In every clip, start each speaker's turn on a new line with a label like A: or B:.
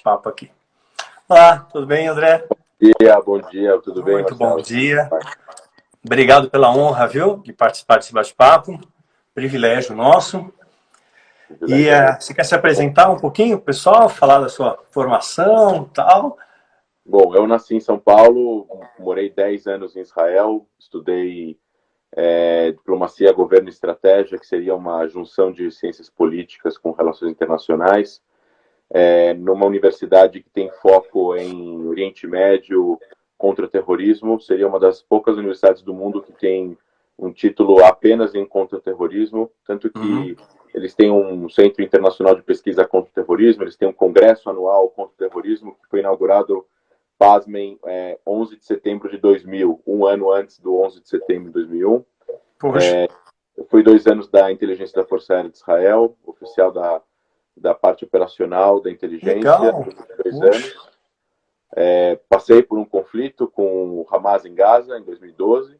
A: bate-papo aqui. Olá, tudo bem, André?
B: Bom dia, tudo bem,
A: Muito
B: Marcelo?
A: bom dia. Obrigado pela honra, viu, de participar desse bate-papo. Privilégio nosso. E você quer se apresentar um pouquinho, pessoal? Falar da sua formação e tal?
B: Bom, eu nasci em São Paulo, morei 10 anos em Israel, estudei diplomacia, governo e estratégia, que seria uma junção de ciências políticas com relações internacionais, numa universidade que tem foco em Oriente Médio, contra-terrorismo. Seria uma das poucas universidades do mundo que tem um título apenas em contra-terrorismo, tanto que eles têm um Centro Internacional de Pesquisa contra o Terrorismo, eles têm um congresso anual contra o terrorismo, que foi inaugurado, pasmem, 11 de setembro de 2000, um ano antes do 11 de setembro de 2001.
A: Poxa.
B: Eu fui 2 anos da inteligência da Força Aérea de Israel, oficial da parte operacional da inteligência.
A: Legal.
B: 2 anos. Passei por um conflito com o Hamas em Gaza, em 2012,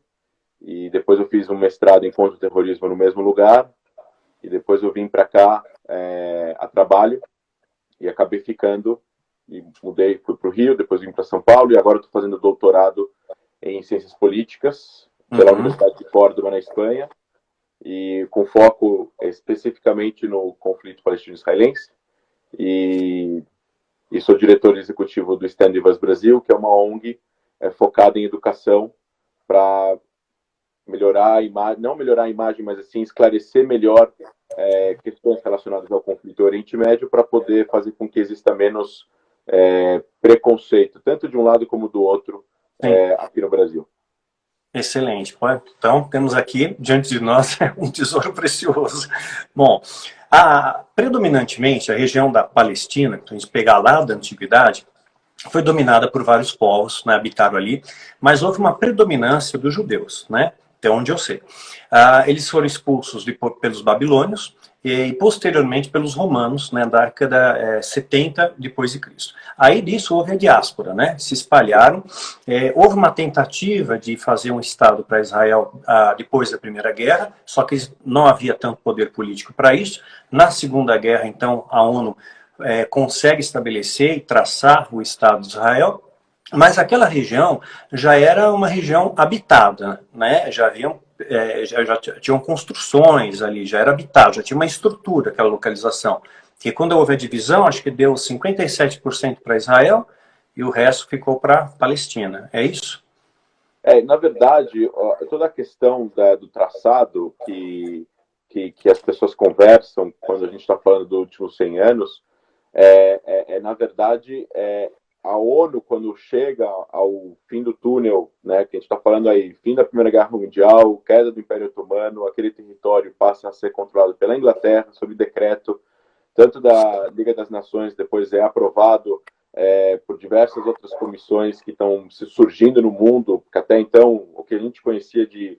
B: e depois eu fiz um mestrado em contra-terrorismo no mesmo lugar, e depois eu vim para cá a trabalho, e acabei ficando, e mudei, fui para o Rio, depois vim para São Paulo, e agora estou fazendo doutorado em Ciências Políticas, pela Universidade de Córdoba, na Espanha, e com foco especificamente no conflito palestino-israelense, e sou diretor executivo do Stand With Us Brasil, que é uma ONG focada em educação para melhorar a imagem, não melhorar a imagem, mas assim esclarecer melhor questões relacionadas ao conflito Oriente Médio, para poder fazer com que exista menos preconceito, tanto de um lado como do outro, aqui no Brasil.
A: Excelente. Então, temos aqui, diante de nós, um tesouro precioso. Bom, predominantemente, a região da Palestina, que a gente pegar lá da Antiguidade, foi dominada por vários povos, né, habitaram ali, mas houve uma predominância dos judeus, né, até onde eu sei. Eles foram expulsos pelos babilônios e posteriormente pelos romanos, né, da década 70 depois de Cristo. Aí disso houve a diáspora, né, se espalharam. Houve uma tentativa de fazer um Estado para Israel depois da Primeira Guerra, só que não havia tanto poder político para isso. Na Segunda Guerra, então, a ONU consegue estabelecer e traçar o Estado de Israel, mas aquela região já era uma região habitada, né? Já tinham construções ali, já era habitado, já tinha uma estrutura aquela localização. E quando houve a divisão, acho que deu 57% para Israel e o resto ficou para a Palestina. É isso?
B: Na verdade, toda a questão do traçado que as pessoas conversam quando a gente está falando dos últimos 100 anos, na verdade, a ONU, quando chega ao fim do túnel, né, que a gente está falando aí, fim da Primeira Guerra Mundial, queda do Império Otomano, aquele território passa a ser controlado pela Inglaterra, sob decreto, tanto da Liga das Nações, depois é aprovado por diversas outras comissões que estão se surgindo no mundo, porque até então, o que a gente conhecia de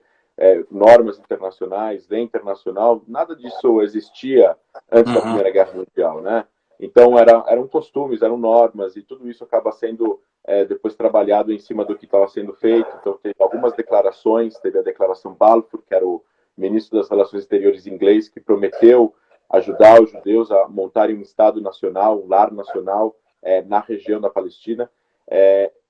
B: normas internacionais, lei internacional, nada disso existia antes da Primeira Guerra Mundial, né? Então, eram costumes, eram normas, e tudo isso acaba sendo depois trabalhado em cima do que estava sendo feito. Então, teve algumas declarações, teve a declaração Balfour, que era o ministro das Relações Exteriores inglês, que prometeu ajudar os judeus a montarem um Estado nacional, um lar nacional na região da Palestina.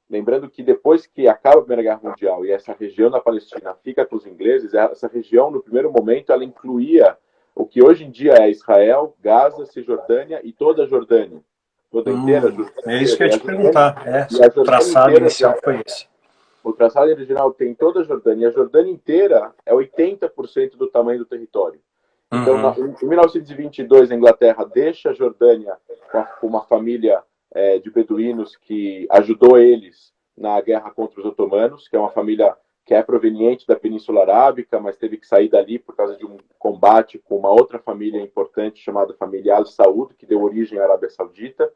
B: Lembrando que depois que acaba a Primeira Guerra Mundial e essa região da Palestina fica com os ingleses, essa região, no primeiro momento, ela incluía o que hoje em dia é Israel, Gaza, Cisjordânia e toda a Jordânia. Toda inteira.
A: É isso que eu ia te perguntar.
B: O
A: traçado inicial foi esse.
B: O traçado original tem toda a Jordânia. E a Jordânia inteira é 80% do tamanho do território. Então, em 1922, a Inglaterra deixa a Jordânia com uma família de beduínos que ajudou eles na guerra contra os otomanos, que é uma família que é proveniente da Península Arábica, mas teve que sair dali por causa de um combate com uma outra família importante chamada família Al Saud, que deu origem à Arábia Saudita.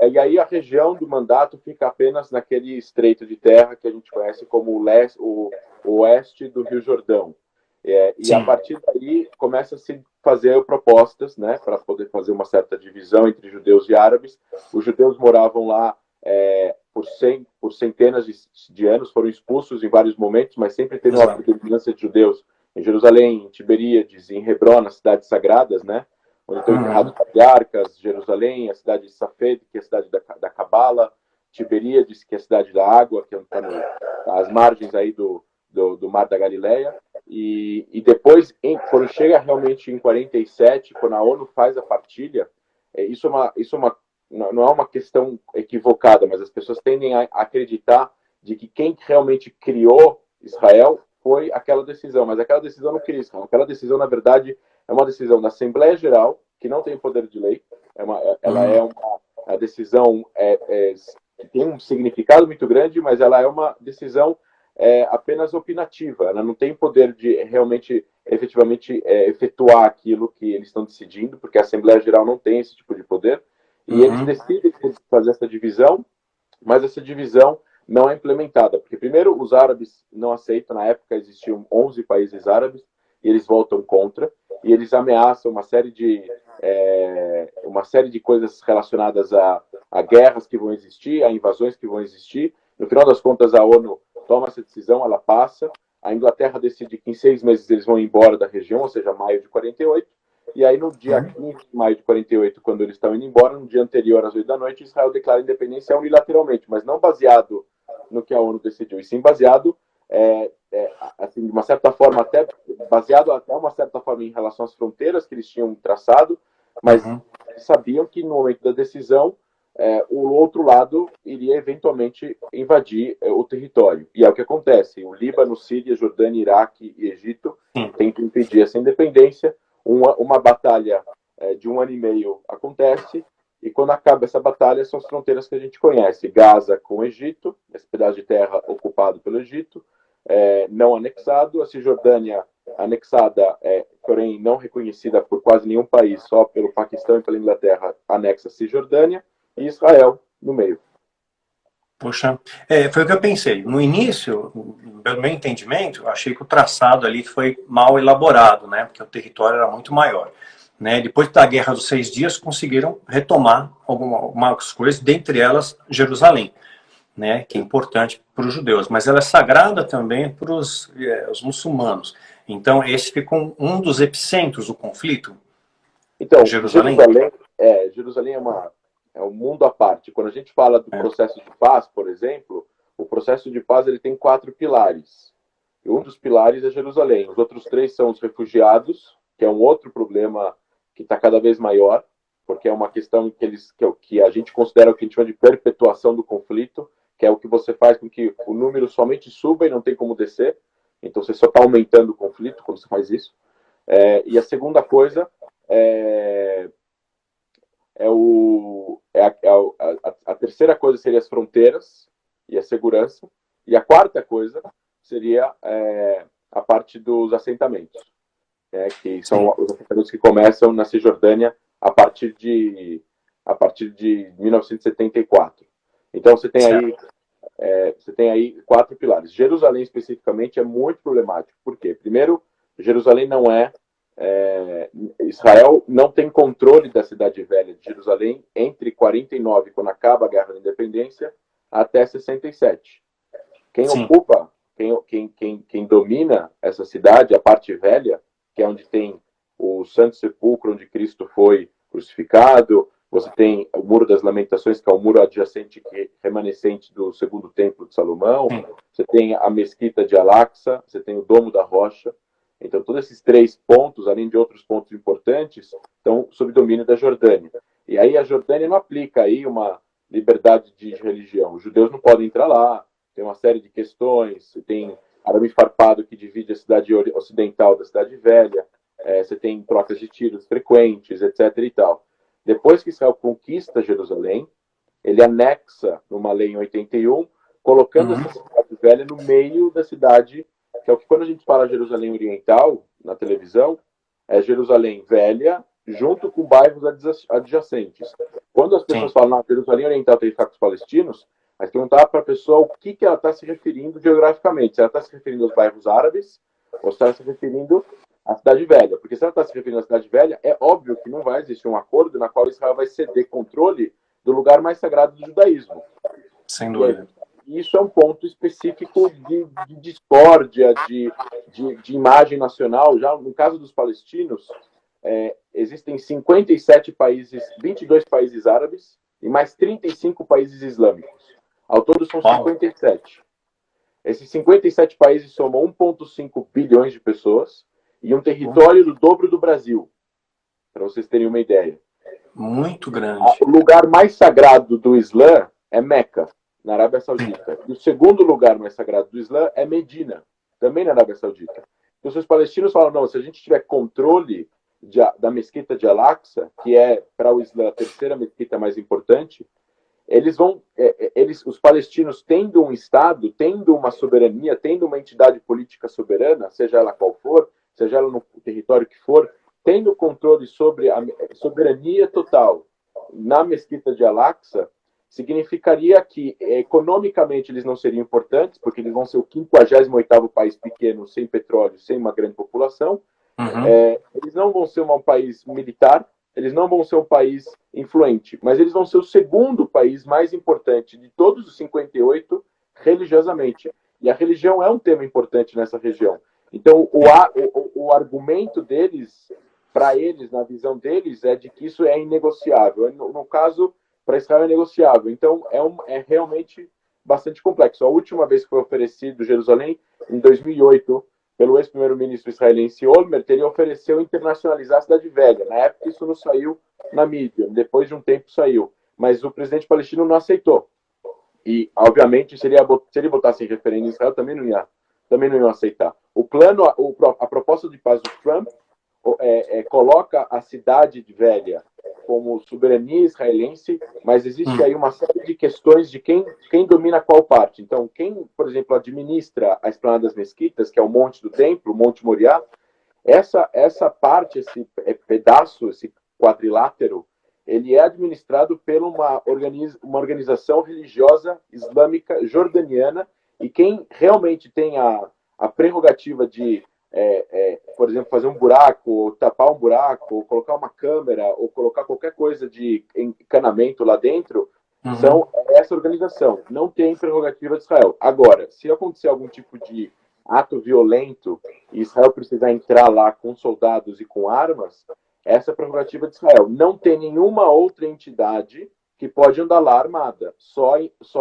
B: E aí a região do mandato fica apenas naquele estreito de terra que a gente conhece como o oeste do Rio Jordão. E a partir daí começa a se fazer propostas, né, para poder fazer uma certa divisão entre judeus e árabes. Os judeus moravam lá por centenas de anos, foram expulsos em vários momentos, mas sempre teve uma predominância de judeus em Jerusalém, em Tiberíades, em Hebron, nas cidades sagradas, né? onde estão enterrados patriarcas, Jerusalém, a cidade de Safed, que é a cidade da Cabala, Tiberíades, que é a cidade da água, que está às margens aí do Mar da Galileia, e depois, quando chega realmente em 47, quando a ONU faz a partilha, não é uma questão equivocada, mas as pessoas tendem a acreditar de que quem realmente criou Israel foi aquela decisão, mas aquela decisão não cria Israel. Aquela decisão, na verdade, é uma decisão da Assembleia Geral, que não tem poder de lei, ela é uma decisão que tem um significado muito grande, mas ela é uma decisão apenas opinativa, ela não tem poder de realmente, efetivamente, efetuar aquilo que eles estão decidindo, porque a Assembleia Geral não tem esse tipo de poder, e eles decidem fazer essa divisão, mas essa divisão não é implementada, porque primeiro os árabes não aceitam, na época existiam 11 países árabes, e eles votam contra, e eles ameaçam uma série de coisas relacionadas a guerras que vão existir, a invasões que vão existir. No final das contas, a ONU toma essa decisão, ela passa, a Inglaterra decide que em 6 meses eles vão embora da região, ou seja, maio de 48, e aí no dia 15 de maio de 48, quando eles estão indo embora, no dia anterior às 8 da noite, Israel declara independência unilateralmente, mas não baseado no que a ONU decidiu, e sim baseado, assim, de uma certa forma, até uma certa forma em relação às fronteiras que eles tinham traçado, mas eles sabiam que no momento da decisão o outro lado iria eventualmente invadir o território. E é o que acontece. O Líbano, Síria, Jordânia, Iraque e Egito tentam impedir essa independência. Uma batalha de 1 ano e meio acontece, e quando acaba essa batalha são as fronteiras que a gente conhece. Gaza com o Egito, esse pedaço de terra ocupado pelo Egito, não anexado, a Cisjordânia anexada, porém não reconhecida por quase nenhum país, só pelo Paquistão e pela Inglaterra, anexa a Cisjordânia, e Israel no meio.
A: Poxa, foi o que eu pensei. No início, pelo meu entendimento, achei que o traçado ali foi mal elaborado, né? Porque o território era muito maior. Né? Depois da Guerra dos 6 Dias, conseguiram retomar algumas coisas, dentre elas Jerusalém, né? Que é importante para os judeus, mas ela é sagrada também para os muçulmanos. Então, esse ficou um dos epicentros do conflito.
B: Então, Jerusalém é um mundo à parte. Quando a gente fala do processo de paz, por exemplo, o processo de paz ele tem 4 pilares. E um dos pilares é Jerusalém. Os outros 3 são os refugiados, que é um outro problema que está cada vez maior, porque é uma questão que a gente considera o que a gente chama de perpetuação do conflito, que é o que você faz com que o número somente suba e não tem como descer. Então você só está aumentando o conflito quando você faz isso. E a segunda coisa a terceira coisa seria as fronteiras e a segurança, e a quarta coisa seria a parte dos assentamentos, que são os assentamentos que começam na Cisjordânia a partir de 1974. Então você tem aí 4 pilares. Jerusalém especificamente é muito problemático. Por quê? Primeiro, Jerusalém não Israel não tem controle da cidade velha de Jerusalém entre 49, quando acaba a Guerra da Independência, até 67. Quem ocupa, quem domina essa cidade, a parte velha, que é onde tem o Santo Sepulcro, onde Cristo foi crucificado, você tem o Muro das Lamentações, que é o muro adjacente remanescente do Segundo Templo de Salomão, você tem a Mesquita de Al-Aqsa, você tem o Domo da Rocha. Então, todos esses 3 pontos, além de outros pontos importantes, estão sob domínio da Jordânia. E aí a Jordânia não aplica aí uma liberdade de religião. Os judeus não podem entrar lá, tem uma série de questões, você tem arame farpado que divide a cidade ocidental da cidade velha, você tem trocas de tiros frequentes, etc. e tal. Depois que Israel conquista Jerusalém, ele anexa numa lei em 81, colocando essa cidade velha no meio da cidade, que é o que quando a gente fala Jerusalém Oriental, na televisão, é Jerusalém Velha, junto com bairros adjacentes. Quando as pessoas falam, Jerusalém Oriental tem que ficar com os palestinos, mas perguntar para a pessoa o que ela está se referindo geograficamente. Se ela está se referindo aos bairros árabes, ou se ela está se referindo à Cidade Velha. Porque se ela está se referindo à Cidade Velha, é óbvio que não vai existir um acordo na qual Israel vai ceder controle do lugar mais sagrado do judaísmo.
A: Sem dúvida.
B: Isso é um ponto específico de discórdia, de imagem nacional. Já no caso dos palestinos, existem 57 países, 22 países árabes e mais 35 países islâmicos. Ao todo são 57. Esses 57 países somam 1,5 bilhões de pessoas e um território do dobro do Brasil, para vocês terem uma ideia.
A: Muito grande.
B: O lugar mais sagrado do Islã é Meca, na Arábia Saudita. E o segundo lugar mais sagrado do Islã é Medina, também na Arábia Saudita. Então, os palestinos falam, não, se a gente tiver controle da mesquita de Al-Aqsa, que é, para o Islã, a terceira mesquita mais importante, os palestinos, tendo um Estado, tendo uma soberania, tendo uma entidade política soberana, seja ela qual for, seja ela no território que for, tendo controle sobre a soberania total na mesquita de Al-Aqsa, significaria que economicamente eles não seriam importantes, porque eles vão ser o 58º país pequeno, sem petróleo, sem uma grande população. Eles não vão ser um país militar, eles não vão ser um país influente, mas eles vão ser o segundo país mais importante de todos os 58 religiosamente. E a religião é um tema importante nessa região. Então, o argumento deles, para eles, na visão deles, é de que isso é inegociável. No caso, para Israel é negociável. Então, é realmente bastante complexo. A última vez que foi oferecido Jerusalém, em 2008, pelo ex-primeiro-ministro israelense Olmert, ele ofereceu internacionalizar a Cidade Velha. Na época, isso não saiu na mídia. Depois de um tempo, saiu. Mas o presidente palestino não aceitou. E, obviamente, se ele botasse em referendo em Israel, também não iam aceitar. O plano, a proposta de paz do Trump coloca a Cidade Velha como soberania israelense, mas existe aí uma série de questões de quem domina qual parte. Então, quem, por exemplo, administra a Esplanada das Mesquitas, que é o Monte do Templo, o Monte Moriá, essa parte, esse pedaço, esse quadrilátero, ele é administrado por uma organização religiosa islâmica jordaniana, e quem realmente tem a prerrogativa de por exemplo, fazer um buraco, ou tapar um buraco, ou colocar uma câmera, ou colocar qualquer coisa de encanamento lá dentro, são essa organização. Não tem prerrogativa de Israel. Agora, se acontecer algum tipo de ato violento e Israel precisar entrar lá com soldados e com armas, essa é a prerrogativa de Israel. Não tem nenhuma outra entidade que pode andar lá armada, só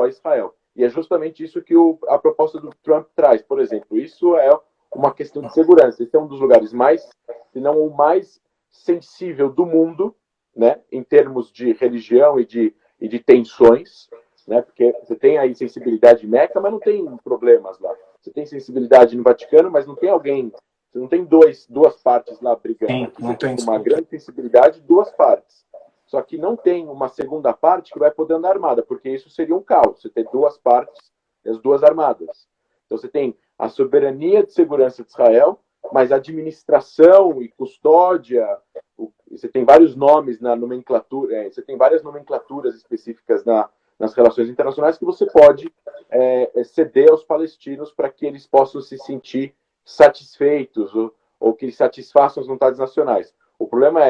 B: Israel. E é justamente isso que a proposta do Trump traz. Por exemplo, isso é uma questão de segurança. Esse é um dos lugares mais, se não o mais sensível do mundo, né, em termos de religião e de tensões, né, porque você tem aí sensibilidade em Meca, mas não tem problemas lá. Você tem sensibilidade no Vaticano, mas não tem alguém, você não tem duas partes lá brigando. Aqui você tem uma grande sensibilidade, duas partes. Só que não tem uma segunda parte que vai poder andar armada, porque isso seria um caos. Você tem duas partes e as duas armadas. Então você tem a soberania de segurança de Israel, mas a administração e custódia, você tem vários nomes na nomenclatura, você tem várias nomenclaturas específicas nas relações internacionais que você pode ceder aos palestinos para que eles possam se sentir satisfeitos ou que eles satisfaçam as vontades nacionais. O problema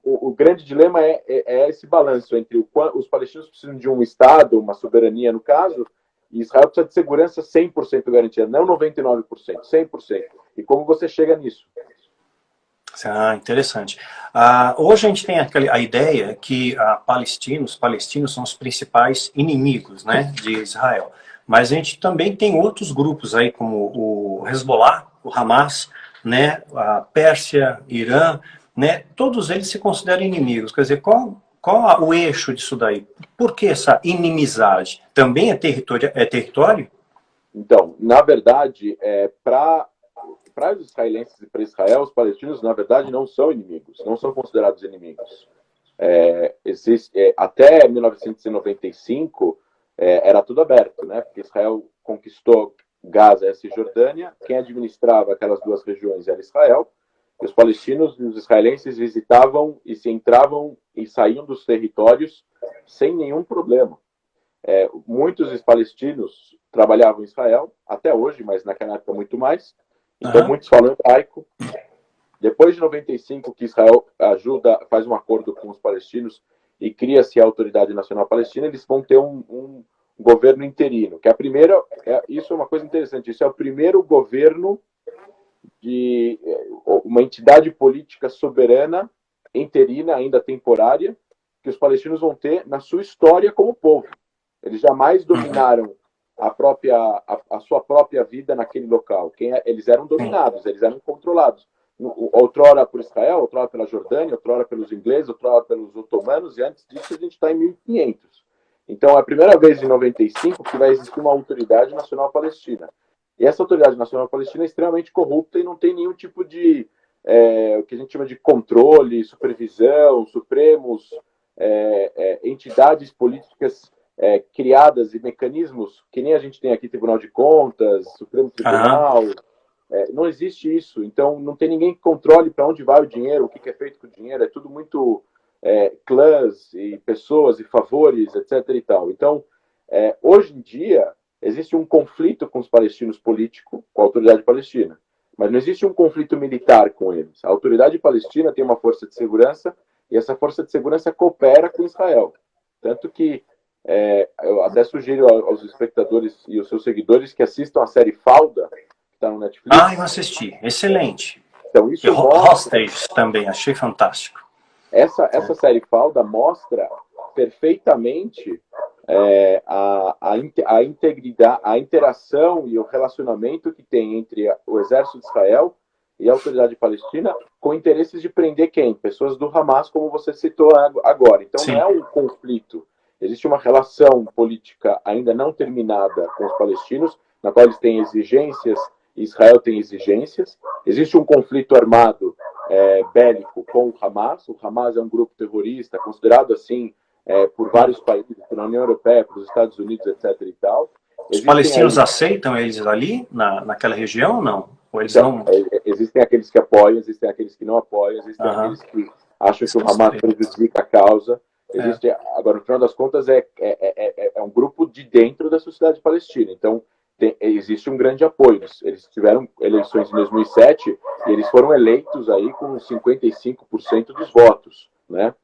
B: o grande dilema é esse balanço entre os palestinos precisam de um Estado, uma soberania no caso, e Israel precisa de segurança 100% garantida, não 99%, 100%. E como você chega nisso?
A: Interessante. Hoje a gente tem a ideia que palestinos são os principais inimigos, né, de Israel. Mas a gente também tem outros grupos aí, como o Hezbollah, o Hamas, né, a Pérsia, Irã, né, todos eles se consideram inimigos. Quer dizer, qual o eixo disso daí? Por que essa inimizade? Também é território?
B: Então, na verdade, para os israelenses e para Israel, os palestinos, na verdade, não são inimigos, não são considerados inimigos. Até 1995, era tudo aberto, né? Porque Israel conquistou Gaza e a Cisjordânia, quem administrava aquelas duas regiões era Israel, e os palestinos e os israelenses visitavam e se entravam e saíam dos territórios sem nenhum problema. Muitos palestinos trabalhavam em Israel, até hoje, mas naquela época muito mais. Então, muitos falam hebraico. Depois de 95, que Israel faz um acordo com os palestinos e cria-se a Autoridade Nacional Palestina, eles vão ter um governo interino, que isso é uma coisa interessante, isso é o primeiro governo de uma entidade política soberana, interina, ainda temporária, que os palestinos vão ter na sua história como povo. Eles jamais dominaram a sua própria vida naquele local. Eles eram dominados, eles eram controlados. Outrora por Israel, outrora pela Jordânia, outrora pelos ingleses, outrora pelos otomanos, e antes disso a gente está em 1500. Então é a primeira vez em 95 que vai existir uma autoridade nacional palestina. E essa autoridade nacional palestina é extremamente corrupta e não tem nenhum tipo de, o que a gente chama de controle, supervisão, supremos, entidades políticas criadas e mecanismos que nem a gente tem aqui, Tribunal de Contas, Supremo Tribunal. Não existe isso. Então não tem ninguém que controle para onde vai o dinheiro, o que é feito com o dinheiro. É tudo muito clãs e pessoas e favores, etc. e tal. Então, hoje em dia, existe um conflito com os palestinos político, com a autoridade palestina, mas não existe um conflito militar com eles. A autoridade palestina tem uma força de segurança e essa força de segurança coopera com Israel. Tanto que eu até sugiro aos espectadores e aos seus seguidores que assistam a série Fauda, que está no Netflix.
A: Eu assisti. Excelente.
B: Então, isso
A: e Hostage também, achei fantástico.
B: Essa série Fauda mostra perfeitamente a integridade, a interação e o relacionamento que tem entre o exército de Israel e a autoridade palestina com interesses de prender quem? Pessoas do Hamas, como você citou agora. Então Sim. Não é um conflito. Existe uma relação política ainda não terminada com os palestinos, na qual eles têm exigências e Israel tem exigências. Existe um conflito armado bélico com o Hamas. O Hamas é um grupo terrorista, considerado assim por vários países, pela União Europeia, pelos Estados Unidos, etc. e tal.
A: Os palestinos aceitam eles ali, naquela região, ou não? Ou eles
B: então,
A: não...
B: Existem aqueles que apoiam, existem aqueles que não apoiam, existem aqueles que acham que o Hamas prejudica a causa. Existe, agora, no final das contas, é um grupo de dentro da sociedade palestina. Então, existe um grande apoio. Eles tiveram eleições em 2007 e eles foram eleitos aí com 55% dos votos, né?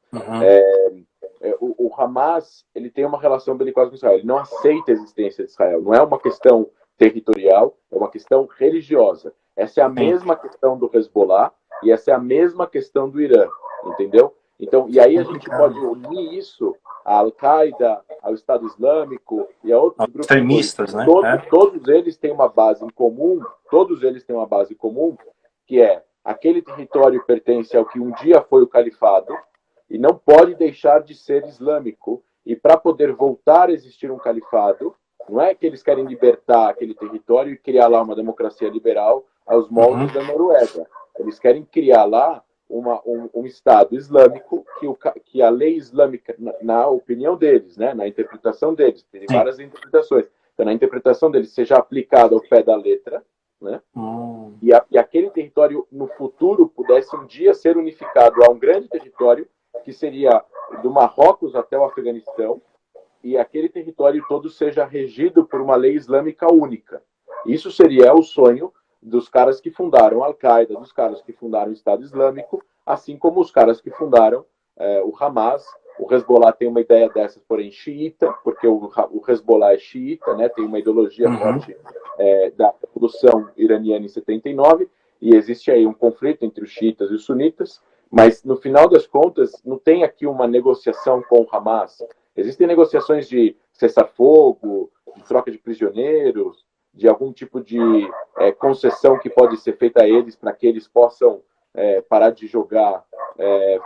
B: O Hamas, ele tem uma relação belicosa com Israel. Ele não aceita a existência de Israel. Não é uma questão territorial, é uma questão religiosa. Essa é a mesma questão do Hezbollah e essa é a mesma questão do Irã, entendeu? Então, e aí a gente pode unir isso à Al-Qaeda, ao Estado Islâmico e a outros grupos
A: extremistas, né?
B: Todos eles têm uma base em comum, que é aquele território pertence ao que um dia foi o califado e não pode deixar de ser islâmico. E para poder voltar a existir um califado, não é que eles querem libertar aquele território e criar lá uma democracia liberal aos moldes da Noruega. Eles querem criar lá um Estado islâmico que a lei islâmica, na opinião deles, né, na interpretação deles, tem várias interpretações, então na interpretação deles seja aplicada ao pé da letra, né, e aquele território no futuro pudesse um dia ser unificado a um grande território que seria do Marrocos até o Afeganistão, e aquele território todo seja regido por uma lei islâmica única. Isso seria o sonho dos caras que fundaram a Al-Qaeda, dos caras que fundaram o Estado Islâmico, assim como os caras que fundaram o Hamas. O Hezbollah tem uma ideia dessas, porém xiita, porque o Hezbollah é xiita, né, tem uma ideologia forte da Revolução Iraniana em 79, e existe aí um conflito entre os xiitas e os sunitas, mas no final das contas não tem aqui uma negociação com o Hamas. Existem negociações de cessar-fogo, de troca de prisioneiros, de algum tipo de concessão que pode ser feita a eles para que eles possam parar de jogar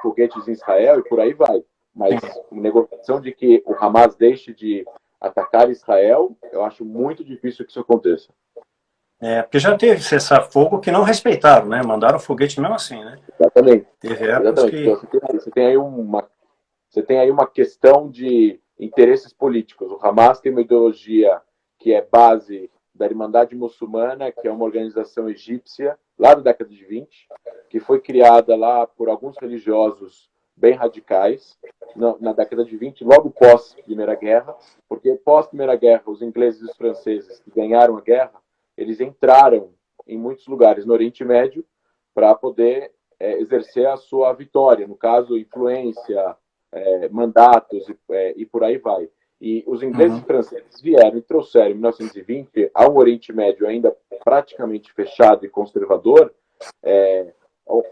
B: foguetes em Israel e por aí vai. Mas uma negociação de que o Hamas deixe de atacar Israel, eu acho muito difícil que isso aconteça.
A: Porque já teve cessar-fogo que não respeitaram, né? Mandaram foguete mesmo assim, né?
B: Exatamente.
A: Exatamente.
B: Que... Então, você tem aí uma questão de interesses políticos. O Hamas tem uma ideologia que é base da Irmandade Muçulmana, que é uma organização egípcia, lá da década de 20, que foi criada lá por alguns religiosos bem radicais, na década de 20, logo pós-Primeira Guerra, porque pós-Primeira Guerra, os ingleses e os franceses que ganharam a guerra, eles entraram em muitos lugares no Oriente Médio para poder exercer a sua vitória, no caso, influência, mandatos e por aí vai. E os ingleses e franceses vieram e trouxeram, em 1920, ao Oriente Médio ainda praticamente fechado e conservador,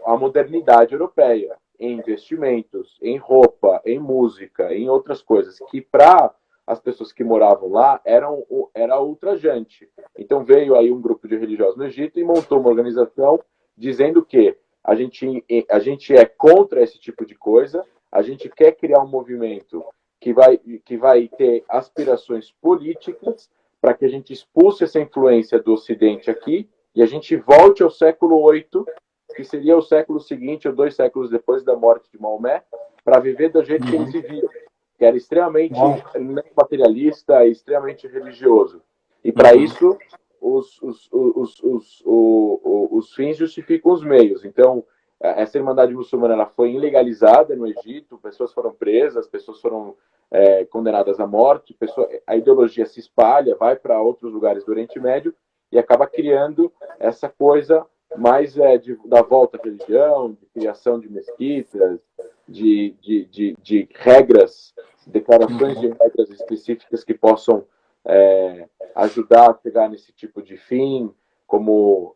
B: a modernidade europeia em investimentos, em roupa, em música, em outras coisas, que para as pessoas que moravam lá era ultrajante. Então veio aí um grupo de religiosos no Egito e montou uma organização dizendo que a gente é contra esse tipo de coisa, a gente quer criar um movimento que vai ter aspirações políticas para que a gente expulse essa influência do Ocidente aqui e a gente volte ao século VIII, que seria o século seguinte ou 2 séculos depois da morte de Maomé, para viver do jeito que eles viviam, que era extremamente materialista e extremamente religioso. E para isso, os fins justificam os meios. Então, essa Irmandade Muçulmana ela foi ilegalizada no Egito, pessoas foram presas, pessoas foram condenadas à morte, a ideologia se espalha, vai para outros lugares do Oriente Médio e acaba criando essa coisa mais da volta à religião, de criação de mesquitas, de regras, declarações de regras específicas que possam ajudar a chegar nesse tipo de fim, como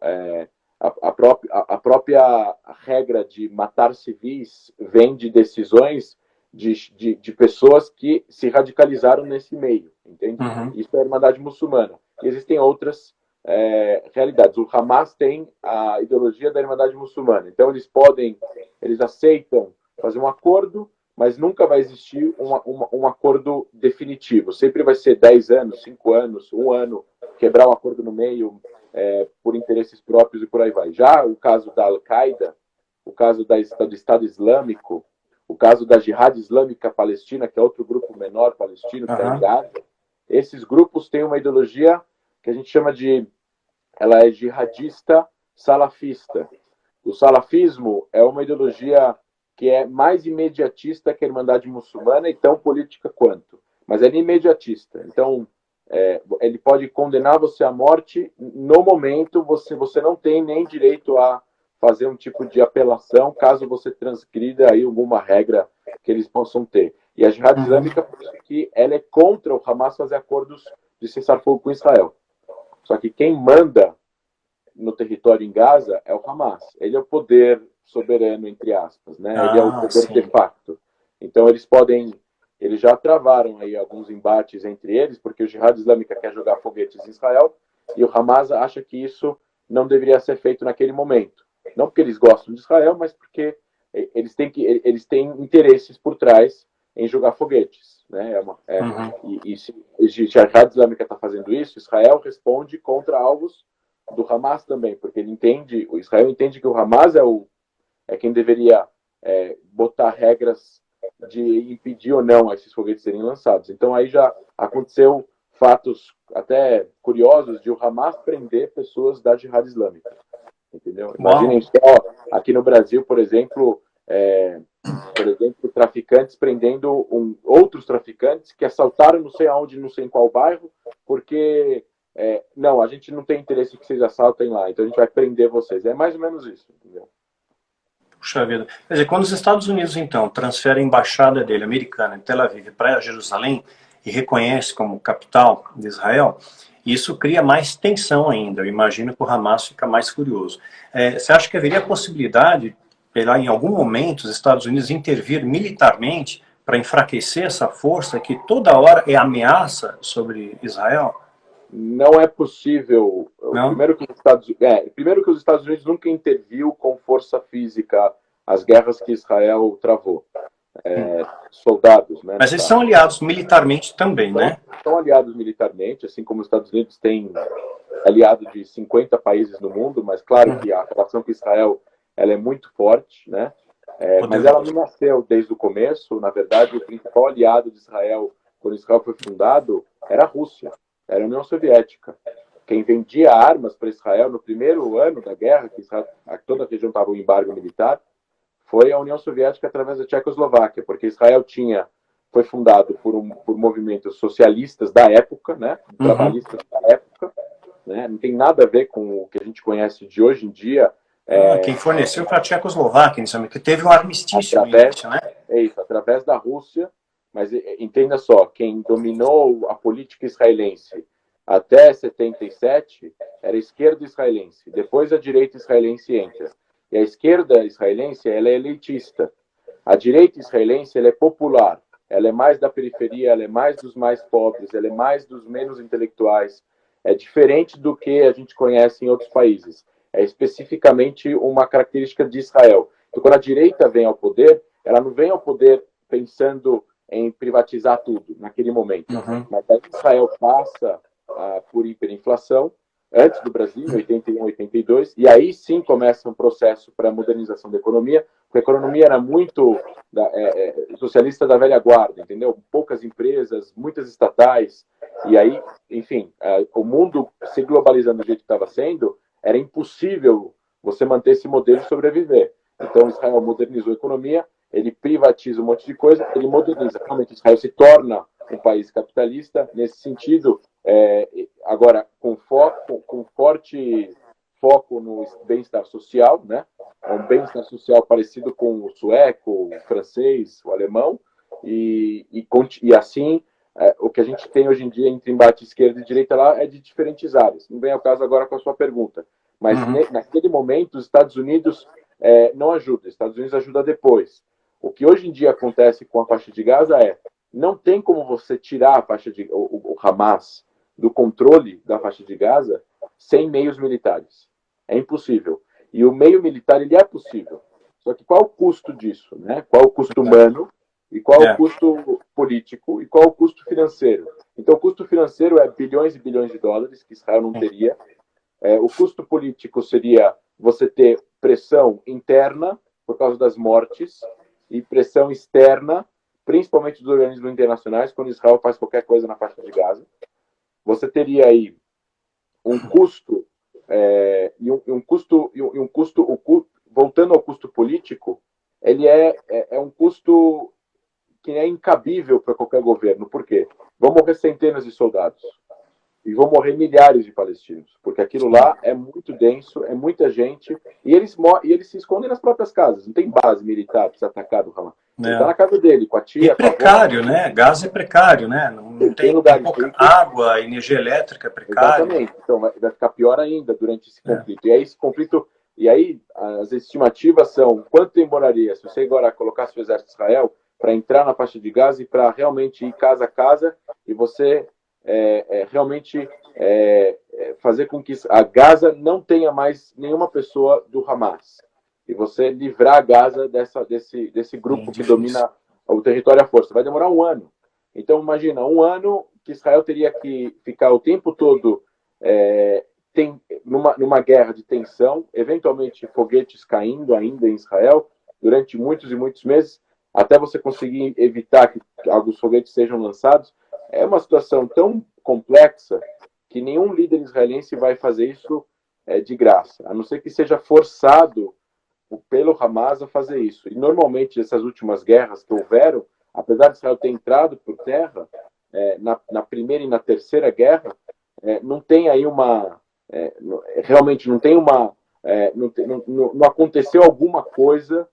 B: a própria regra de matar civis vem de decisões de pessoas que se radicalizaram nesse meio, entende? Isso é a Irmandade Muçulmana. E existem outras realidades. O Hamas tem a ideologia da Irmandade Muçulmana. Então eles aceitam fazer um acordo, mas nunca vai existir um acordo definitivo. Sempre vai ser 10 anos, 5 anos, 1 ano, quebrar o acordo no meio por interesses próprios e por aí vai. Já o caso da Al-Qaeda, o caso do Estado Islâmico, o caso da Jihad Islâmica Palestina, que é outro grupo menor palestino que está em Gaza, esses grupos têm uma ideologia que a gente chama ela é jihadista salafista. O salafismo é uma ideologia que é mais imediatista que a Irmandade Muçulmana e tão política quanto. Mas ele é imediatista. Então, ele pode condenar você à morte no momento, você não tem nem direito a fazer um tipo de apelação caso você transgrida aí alguma regra que eles possam ter. E a Jihad Islâmica, que ela é contra o Hamas fazer acordos de cessar-fogo com Israel. Só que quem manda no território em Gaza é o Hamas. Ele é o poder soberano, entre aspas, né? Ele é o poder de facto. Então eles já travaram aí alguns embates entre eles, porque o Jihad Islâmica quer jogar foguetes em Israel e o Hamas acha que isso não deveria ser feito naquele momento. Não porque eles gostam de Israel, mas porque eles têm interesses por trás em jogar foguetes, né? E se a Jihad Islâmica está fazendo isso, Israel responde contra alvos do Hamas também, porque o Israel entende que o Hamas é quem deveria botar regras de impedir ou não esses foguetes serem lançados. Então aí já aconteceu fatos até curiosos de o Hamas prender pessoas da Jihad Islâmica. Entendeu? Imaginem só aqui no Brasil, por exemplo, traficantes prendendo outros traficantes que assaltaram não sei aonde, não sei em qual bairro, porque não, a gente não tem interesse que vocês assaltem lá, então a gente vai prender vocês. É mais ou menos isso, entendeu?
A: Puxa vida. Quer dizer, quando os Estados Unidos, então, transferem a embaixada dele, americana, em Tel Aviv para Jerusalém e reconhece como capital de Israel, isso cria mais tensão ainda. Eu imagino que o Hamas fica mais furioso. Você acha que haveria a possibilidade, em algum momento, os Estados Unidos intervir militarmente para enfraquecer essa força que toda hora é ameaça sobre Israel?
B: Não é possível.
A: Não?
B: Primeiro que os Estados Unidos nunca interviu com força física as guerras que Israel travou. Soldados, né?
A: Mas eles são aliados militarmente também, né?
B: São aliados militarmente, assim como os Estados Unidos têm aliado de 50 países no mundo, mas claro que a relação com Israel ela é muito forte, né? Mas ela não nasceu desde o começo. Na verdade, o principal aliado de Israel, quando Israel foi fundado, era a Rússia, era a União Soviética. Quem vendia armas para Israel no primeiro ano da guerra, que toda a região estava em embargo militar, foi a União Soviética através da Tchecoslováquia, porque Israel foi fundado por movimentos socialistas da época, né? Trabalhistas da época, né? Não tem nada a ver com o que a gente conhece de hoje em dia.
A: Quem forneceu para a Tchecoslováquia, que teve um armistício, né?
B: É isso, através da Rússia, mas entenda só, quem dominou a política israelense até 77 era a esquerda israelense. Depois a direita israelense entra. E a esquerda israelense, ela é elitista. A direita israelense, ela é popular. Ela é mais da periferia, ela é mais dos mais pobres, ela é mais dos menos intelectuais. É diferente do que a gente conhece em outros países. É especificamente uma característica de Israel. Então, quando a direita vem ao poder, ela não vem ao poder pensando em privatizar tudo naquele momento. Mas aí Israel passa por hiperinflação, antes do Brasil, em 81, 82, e aí sim começa um processo para a modernização da economia, porque a economia era muito socialista da velha guarda, entendeu? Poucas empresas, muitas estatais, e aí, enfim, o mundo se globalizando do jeito que estava sendo, era impossível você manter esse modelo e sobreviver. Então, Israel modernizou a economia, ele privatiza um monte de coisa, ele moderniza. Realmente, Israel se torna um país capitalista, nesse sentido, agora com forte foco no bem-estar social, né? É um bem-estar social parecido com o sueco, o francês, o alemão, e assim, o que a gente tem hoje em dia entre embate esquerda e direita lá é de diferentes áreas. Não vem ao caso agora com a sua pergunta, mas naquele momento os Estados Unidos não ajudam, os Estados Unidos ajuda depois. O que hoje em dia acontece com a faixa de Gaza não tem como você tirar a faixa de o Hamas do controle da faixa de Gaza sem meios militares. É impossível. E o meio militar, ele é possível. Só que qual o custo disso? Né? Qual o custo humano? E qual o custo político? E qual o custo financeiro? Então, o custo financeiro é bilhões e bilhões de dólares, que Israel não teria. O custo político seria você ter pressão interna, por causa das mortes, e pressão externa, principalmente dos organismos internacionais, quando Israel faz qualquer coisa na faixa de Gaza. Você teria aí um custo, voltando ao custo político, ele é um custo que é incabível para qualquer governo. Por quê? Vão morrer centenas de soldados e vão morrer milhares de palestinos, porque aquilo lá é muito denso, é muita gente, e eles se escondem nas próprias casas. Não tem base militar para ser atacado, Hamas. Ele está na casa dele, com a tia.
A: E é precário, né? Gás é precário, né? Não tem lugar, pouca água, energia elétrica é precária.
B: Exatamente. Então vai ficar pior ainda durante esse conflito. E aí esse conflito, as estimativas são quanto demoraria se você agora colocasse o exército de Israel para entrar na faixa de Gaza e para realmente ir casa a casa e você realmente fazer com que a Gaza não tenha mais nenhuma pessoa do Hamas. E você livrar a Gaza desse grupo que domina o território à força. Vai demorar um ano. Então, imagina, um ano que Israel teria que ficar o tempo todo numa guerra de tensão, eventualmente foguetes caindo ainda em Israel, durante muitos e muitos meses, até você conseguir evitar que alguns foguetes sejam lançados. É uma situação tão complexa que nenhum líder israelense vai fazer isso de graça, a não ser que seja forçado pelo Hamas a fazer isso. E normalmente essas últimas guerras que houveram, apesar de Israel ter entrado por terra, na primeira e na terceira guerra, não tem aí realmente não tem não aconteceu alguma coisa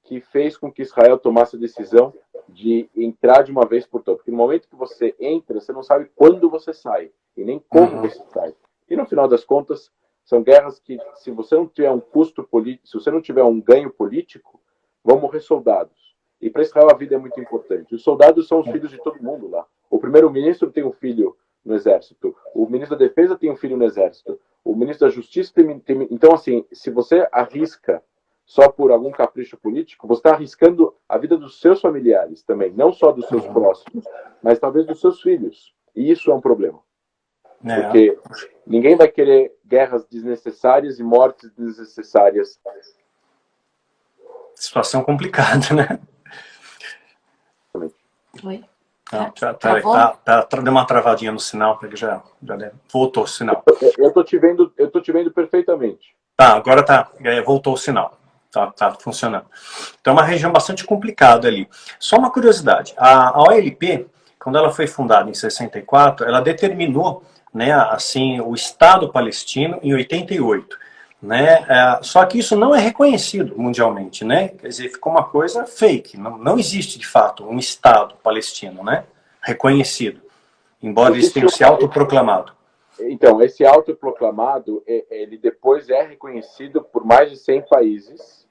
B: que fez com que Israel tomasse a decisão de entrar de uma vez por todas. Porque no momento que você entra, você não sabe quando você sai e nem como você sai. E no final das contas, são guerras que, se você não tiver um custo político, se você não tiver um ganho político, vão morrer soldados. E para Israel a vida é muito importante. Os soldados são os filhos de todo mundo lá. O primeiro-ministro tem um filho no exército. O ministro da Defesa tem um filho no exército. O ministro da Justiça tem... Então, assim, se você arrisca só por algum capricho político, você está arriscando a vida dos seus familiares também, não só dos seus próximos, mas talvez dos seus filhos. E isso é um problema. Porque ninguém vai querer guerras desnecessárias e mortes desnecessárias.
A: Situação complicada, né?
C: Oi?
A: Deu uma travadinha no sinal, porque já voltou o sinal.
B: Eu tô te vendo perfeitamente.
A: Agora voltou o sinal. Tá funcionando. Então é uma região bastante complicada ali. Só uma curiosidade, a OLP, quando ela foi fundada em 64, ela determinou, né, assim, o Estado palestino em 88. né? Só que isso não é reconhecido mundialmente, né? Quer dizer, ficou uma coisa fake. Não existe, de fato, um Estado palestino, né? Reconhecido, embora eles tenham se autoproclamado.
B: Então, esse autoproclamado, ele depois é reconhecido por mais de 100 países,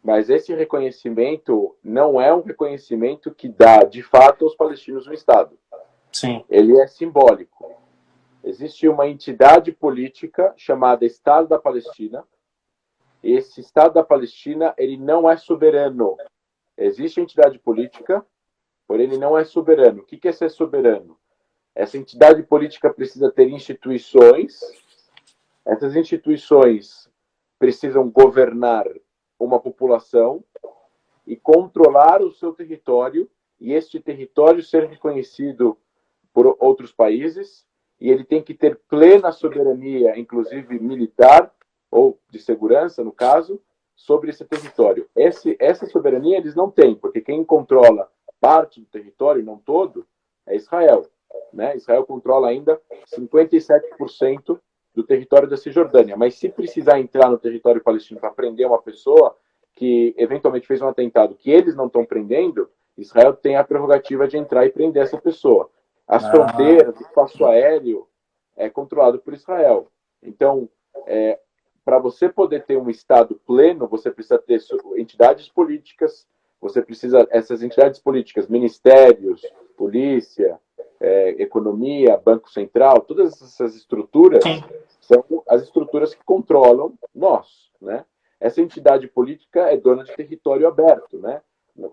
B: mas esse reconhecimento não é um reconhecimento que dá, de fato, aos palestinos um Estado.
A: Sim.
B: Ele é simbólico. Existe uma entidade política chamada Estado da Palestina. Esse Estado da Palestina, ele não é soberano. Existe a entidade política, porém ele não é soberano. O que é ser soberano? Essa entidade política precisa ter instituições. Essas instituições precisam governar uma população e controlar o seu território, e este território ser reconhecido por outros países, e ele tem que ter plena soberania, inclusive militar, ou de segurança, no caso, sobre esse território. Essa soberania eles não têm, porque quem controla parte do território, não todo, é Israel. Né? Israel controla ainda 57% do território da Cisjordânia, mas se precisar entrar no território palestino para prender uma pessoa que eventualmente fez um atentado que eles não estão prendendo, Israel tem a prerrogativa de entrar e prender essa pessoa. As fronteiras, o espaço aéreo é controlado por Israel. Então, para você poder ter um Estado pleno, você precisa ter entidades políticas, você precisa, essas entidades políticas, ministérios, polícia, economia, Banco Central, todas essas estruturas são as estruturas que controlam nós, né? Essa entidade política é dona de território aberto, né?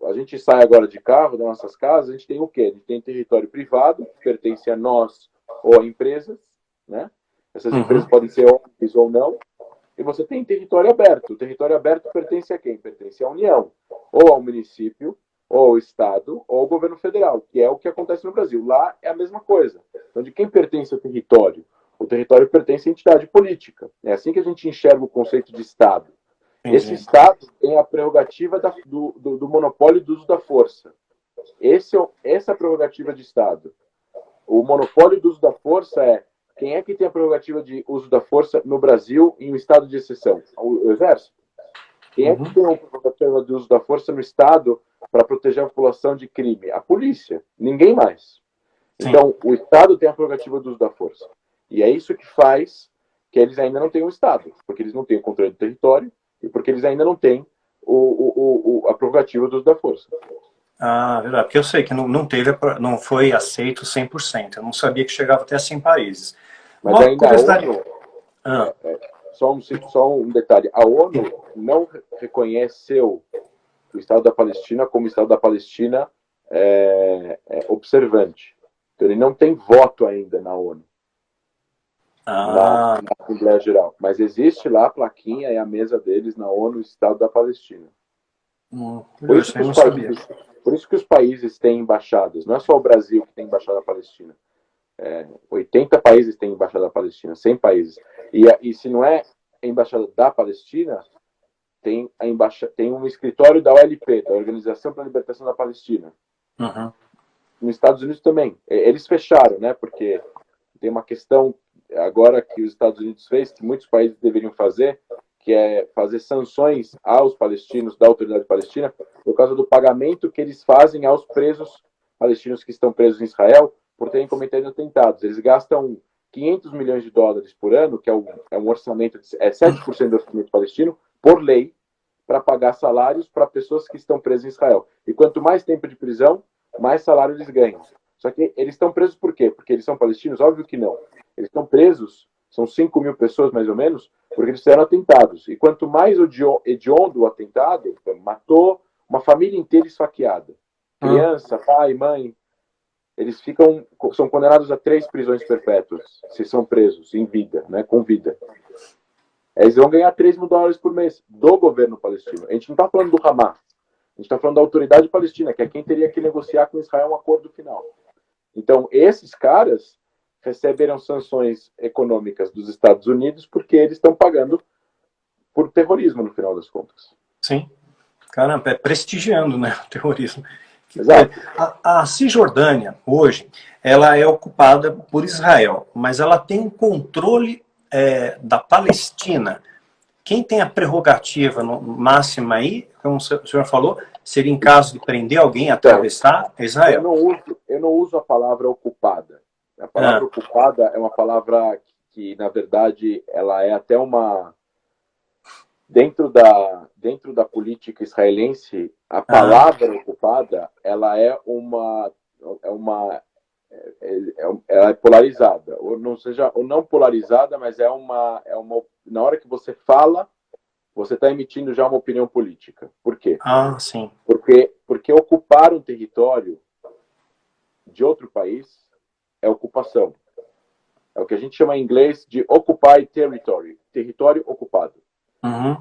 B: A gente sai agora de carro das nossas casas, a gente tem o quê? A gente tem território privado, que pertence a nós ou a empresas, né? Essas empresas podem ser ONGs ou não. E você tem território aberto. O território aberto pertence a quem? Pertence à União, ou ao município, ou ao Estado, ou ao governo federal, que é o que acontece no Brasil. Lá é a mesma coisa. Então, de quem pertence o território? O território pertence à entidade política. É assim que a gente enxerga o conceito de Estado. Esse Estado tem a prerrogativa do monopólio do uso da força. Essa é a prerrogativa de Estado. O monopólio do uso da força é quem é que tem a prerrogativa de uso da força no Brasil em um estado de exceção? O Exército. Quem é que tem a prerrogativa de uso da força no Estado para proteger a população de crime? A polícia. Ninguém mais. Então, o Estado tem a prerrogativa do uso da força. E é isso que faz que eles ainda não tenham um Estado, porque eles não têm o controle do território e porque eles ainda não têm a prerrogativa do uso da força.
A: Ah, verdade. Porque eu sei que não foi aceito 100%. Eu não sabia que chegava até a 100 países.
B: Mas ainda a ONU, só um detalhe, a ONU não reconheceu o Estado da Palestina como Estado da Palestina observante. Então ele não tem voto ainda na ONU. Na Assembleia Geral. Mas existe lá a plaquinha e a mesa deles na ONU, Estado da Palestina. Por isso que os países têm embaixadas. Não é só o Brasil que tem embaixada na Palestina. 80 países têm embaixada na Palestina, 100 países. E se não é a embaixada da Palestina, tem um escritório da OLP, da Organização para a Libertação da Palestina. Nos Estados Unidos também. Eles fecharam, né? Porque tem uma questão agora que os Estados Unidos fez, que muitos países deveriam fazer, que é fazer sanções aos palestinos, da autoridade palestina, por causa do pagamento que eles fazem aos presos palestinos que estão presos em Israel por terem cometido atentados. Eles gastam 500 milhões de dólares por ano, que é um orçamento, 7% do orçamento palestino, por lei, para pagar salários para pessoas que estão presas em Israel. E quanto mais tempo de prisão, mais salário eles ganham. Só que eles estão presos por quê? Porque eles são palestinos? Óbvio que não. Eles estão presos, são 5 mil pessoas mais ou menos, porque eles fizeram atentados. E quanto mais hediondo o atentado, matou uma família inteira esfaqueada. Criança, pai, mãe. Eles são condenados a 3 prisões perpétuas, se são presos em vida, né, com vida. Eles vão ganhar 3 mil dólares por mês do governo palestino. A gente não está falando do Hamas. A gente está falando da autoridade palestina, que é quem teria que negociar com Israel um acordo final. Então, esses caras receberam sanções econômicas dos Estados Unidos porque eles estão pagando por terrorismo, no final das contas.
A: Sim. Caramba, é prestigiando, né, o terrorismo.
B: Exato.
A: A Cisjordânia, hoje, ela é ocupada por Israel, mas ela tem um controle da Palestina quem tem a prerrogativa máxima aí, como o senhor falou, seria em caso de prender alguém, atravessar Israel?
B: Eu não uso a palavra ocupada. A palavra ocupada é uma palavra que, na verdade, ela é até uma... Dentro da política israelense, a palavra ocupada, ela é ela é polarizada, ou não polarizada, mas na hora que você fala, você está emitindo já uma opinião política. Por quê?
A: Sim.
B: Porque ocupar um território de outro país é ocupação. É o que a gente chama em inglês de Occupied Territory, território ocupado.
A: Uhum.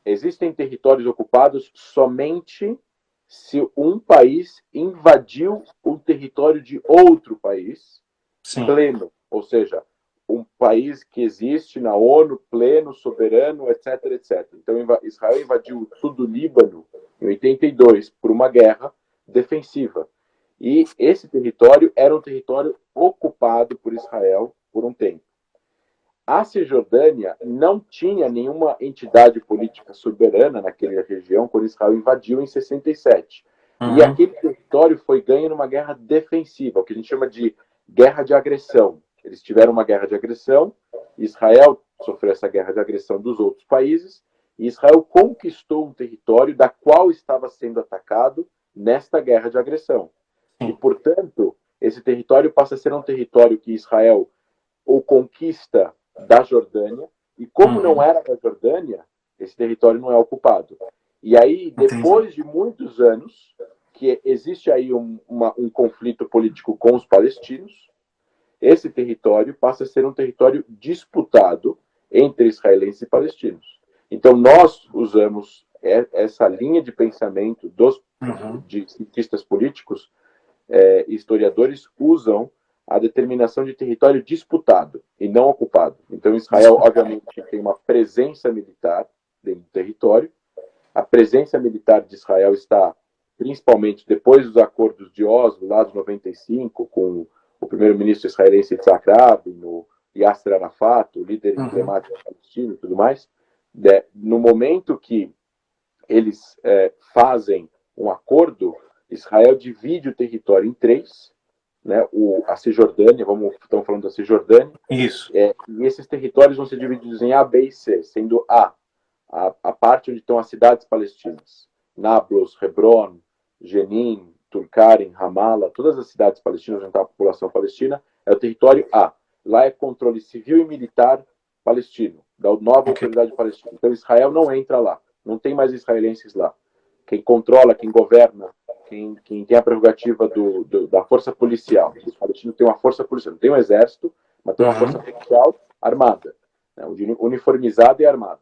B: Existem territórios ocupados somente se um país invadiu o território de outro país pleno, ou seja, um país que existe na ONU, pleno, soberano, etc, etc. Então, Israel invadiu o sul do Líbano em 82 por uma guerra defensiva. E esse território era um território ocupado por Israel por um tempo. A Cisjordânia não tinha nenhuma entidade política soberana naquela região quando Israel invadiu em 67. E aquele território foi ganho numa guerra defensiva, o que a gente chama de guerra de agressão. Eles tiveram uma guerra de agressão, Israel sofreu essa guerra de agressão dos outros países, e Israel conquistou um território da qual estava sendo atacado nesta guerra de agressão. E, portanto, esse território passa a ser um território que Israel o conquista da Jordânia, e como não era da Jordânia, esse território não é ocupado. E aí, depois de muitos anos, que existe aí um conflito político com os palestinos, esse território passa a ser um território disputado entre israelenses e palestinos. Então, nós usamos essa linha de pensamento de cientistas políticos, historiadores usam a determinação de território disputado e não ocupado. Então, Israel, obviamente, tem uma presença militar dentro do território. A presença militar de Israel está, principalmente depois dos acordos de Oslo, lá de 95, com o primeiro-ministro israelense Yitzhak Rabin, o Yasser Arafat, o líder emblemático palestino e tudo mais. No momento que eles fazem um acordo, Israel divide o território em três, né, a Cisjordânia, estamos falando da Cisjordânia.
A: Isso.
B: E esses territórios vão ser divididos em A, B e C, sendo a parte onde estão as cidades palestinas. Nablus, Hebron, Jenin, Tulkarem, Ramallah, todas as cidades palestinas onde está a população palestina, é o território A. Lá é controle civil e militar palestino, da nova autoridade palestina. Então Israel não entra lá, não tem mais israelenses lá. Quem controla, quem governa, quem tem a prerrogativa da força policial. Os palestinos têm uma força policial, não tem um exército, mas tem uma força policial armada, né, uniformizada e armada.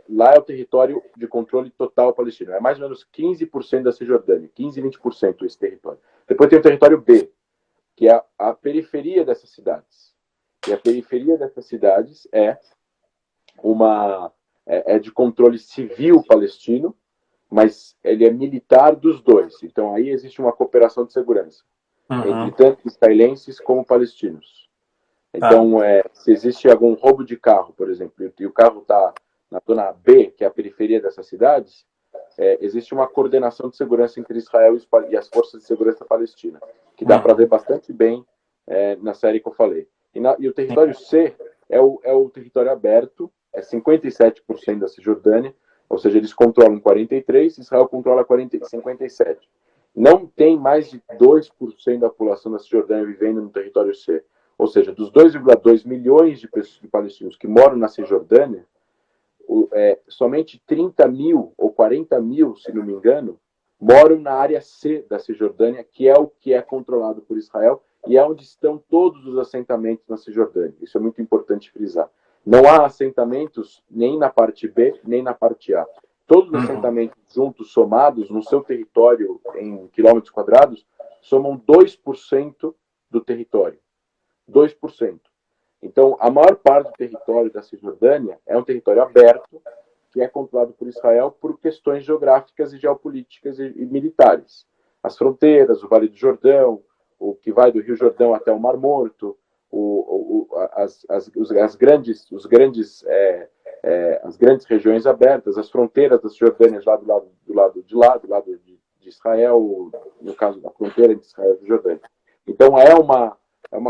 B: Lá é o território de controle total palestino. É mais ou menos 15% da Cisjordânia, 15, 20% esse território. Depois tem o território B, que é a periferia dessas cidades. E a periferia dessas cidades é de controle civil palestino, mas ele é militar dos dois. Então aí existe uma cooperação de segurança entre tanto israelenses como palestinos. Então, se existe algum roubo de carro, por exemplo, e o carro está na zona B, que é a periferia dessas cidades, existe uma coordenação de segurança entre Israel e as forças de segurança palestina, que dá para ver bastante bem na série que eu falei. E o território C é o território aberto, é 57% da Cisjordânia, ou seja, eles controlam 43%, Israel controla 57%. Não tem mais de 2% da população da Cisjordânia vivendo no território C. Ou seja, dos 2,2 milhões de palestinos que moram na Cisjordânia, somente 30 mil ou 40 mil, se não me engano, moram na área C da Cisjordânia, que é o que é controlado por Israel e é onde estão todos os assentamentos na Cisjordânia. Isso é muito importante frisar. Não há assentamentos nem na parte B, nem na parte A. Todos os assentamentos juntos, somados, no seu território, em quilômetros quadrados, somam 2% do território. 2%. Então, a maior parte do território da Cisjordânia é um território aberto, que é controlado por Israel por questões geográficas e geopolíticas e militares. As fronteiras, o Vale do Jordão, o que vai do Rio Jordão até o Mar Morto, os grandes as grandes regiões abertas, as fronteiras das Jordânias lá do lado de Israel, no caso da fronteira entre Israel e Jordânia. Então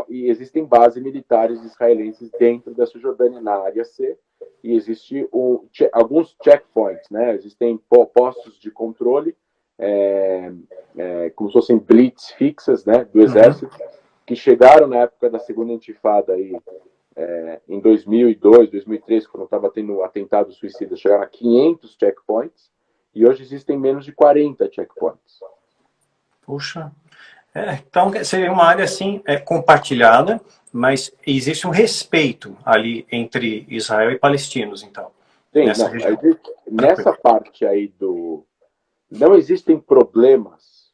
B: e existem bases militares israelenses dentro da Cisjordânia, na área C, e existe alguns checkpoints, né? Existem postos de controle, como se fossem blitz fixas, né, do exército, que chegaram na época da segunda intifada aí, em 2002, 2003, quando estava tendo atentados suicidas, chegaram a 500 checkpoints, e hoje existem menos de 40 checkpoints.
A: Puxa. Então, seria uma área assim, compartilhada, mas existe um respeito ali entre Israel e palestinos, então.
B: Sim,
A: nessa região.
B: Nessa parte aí não existem problemas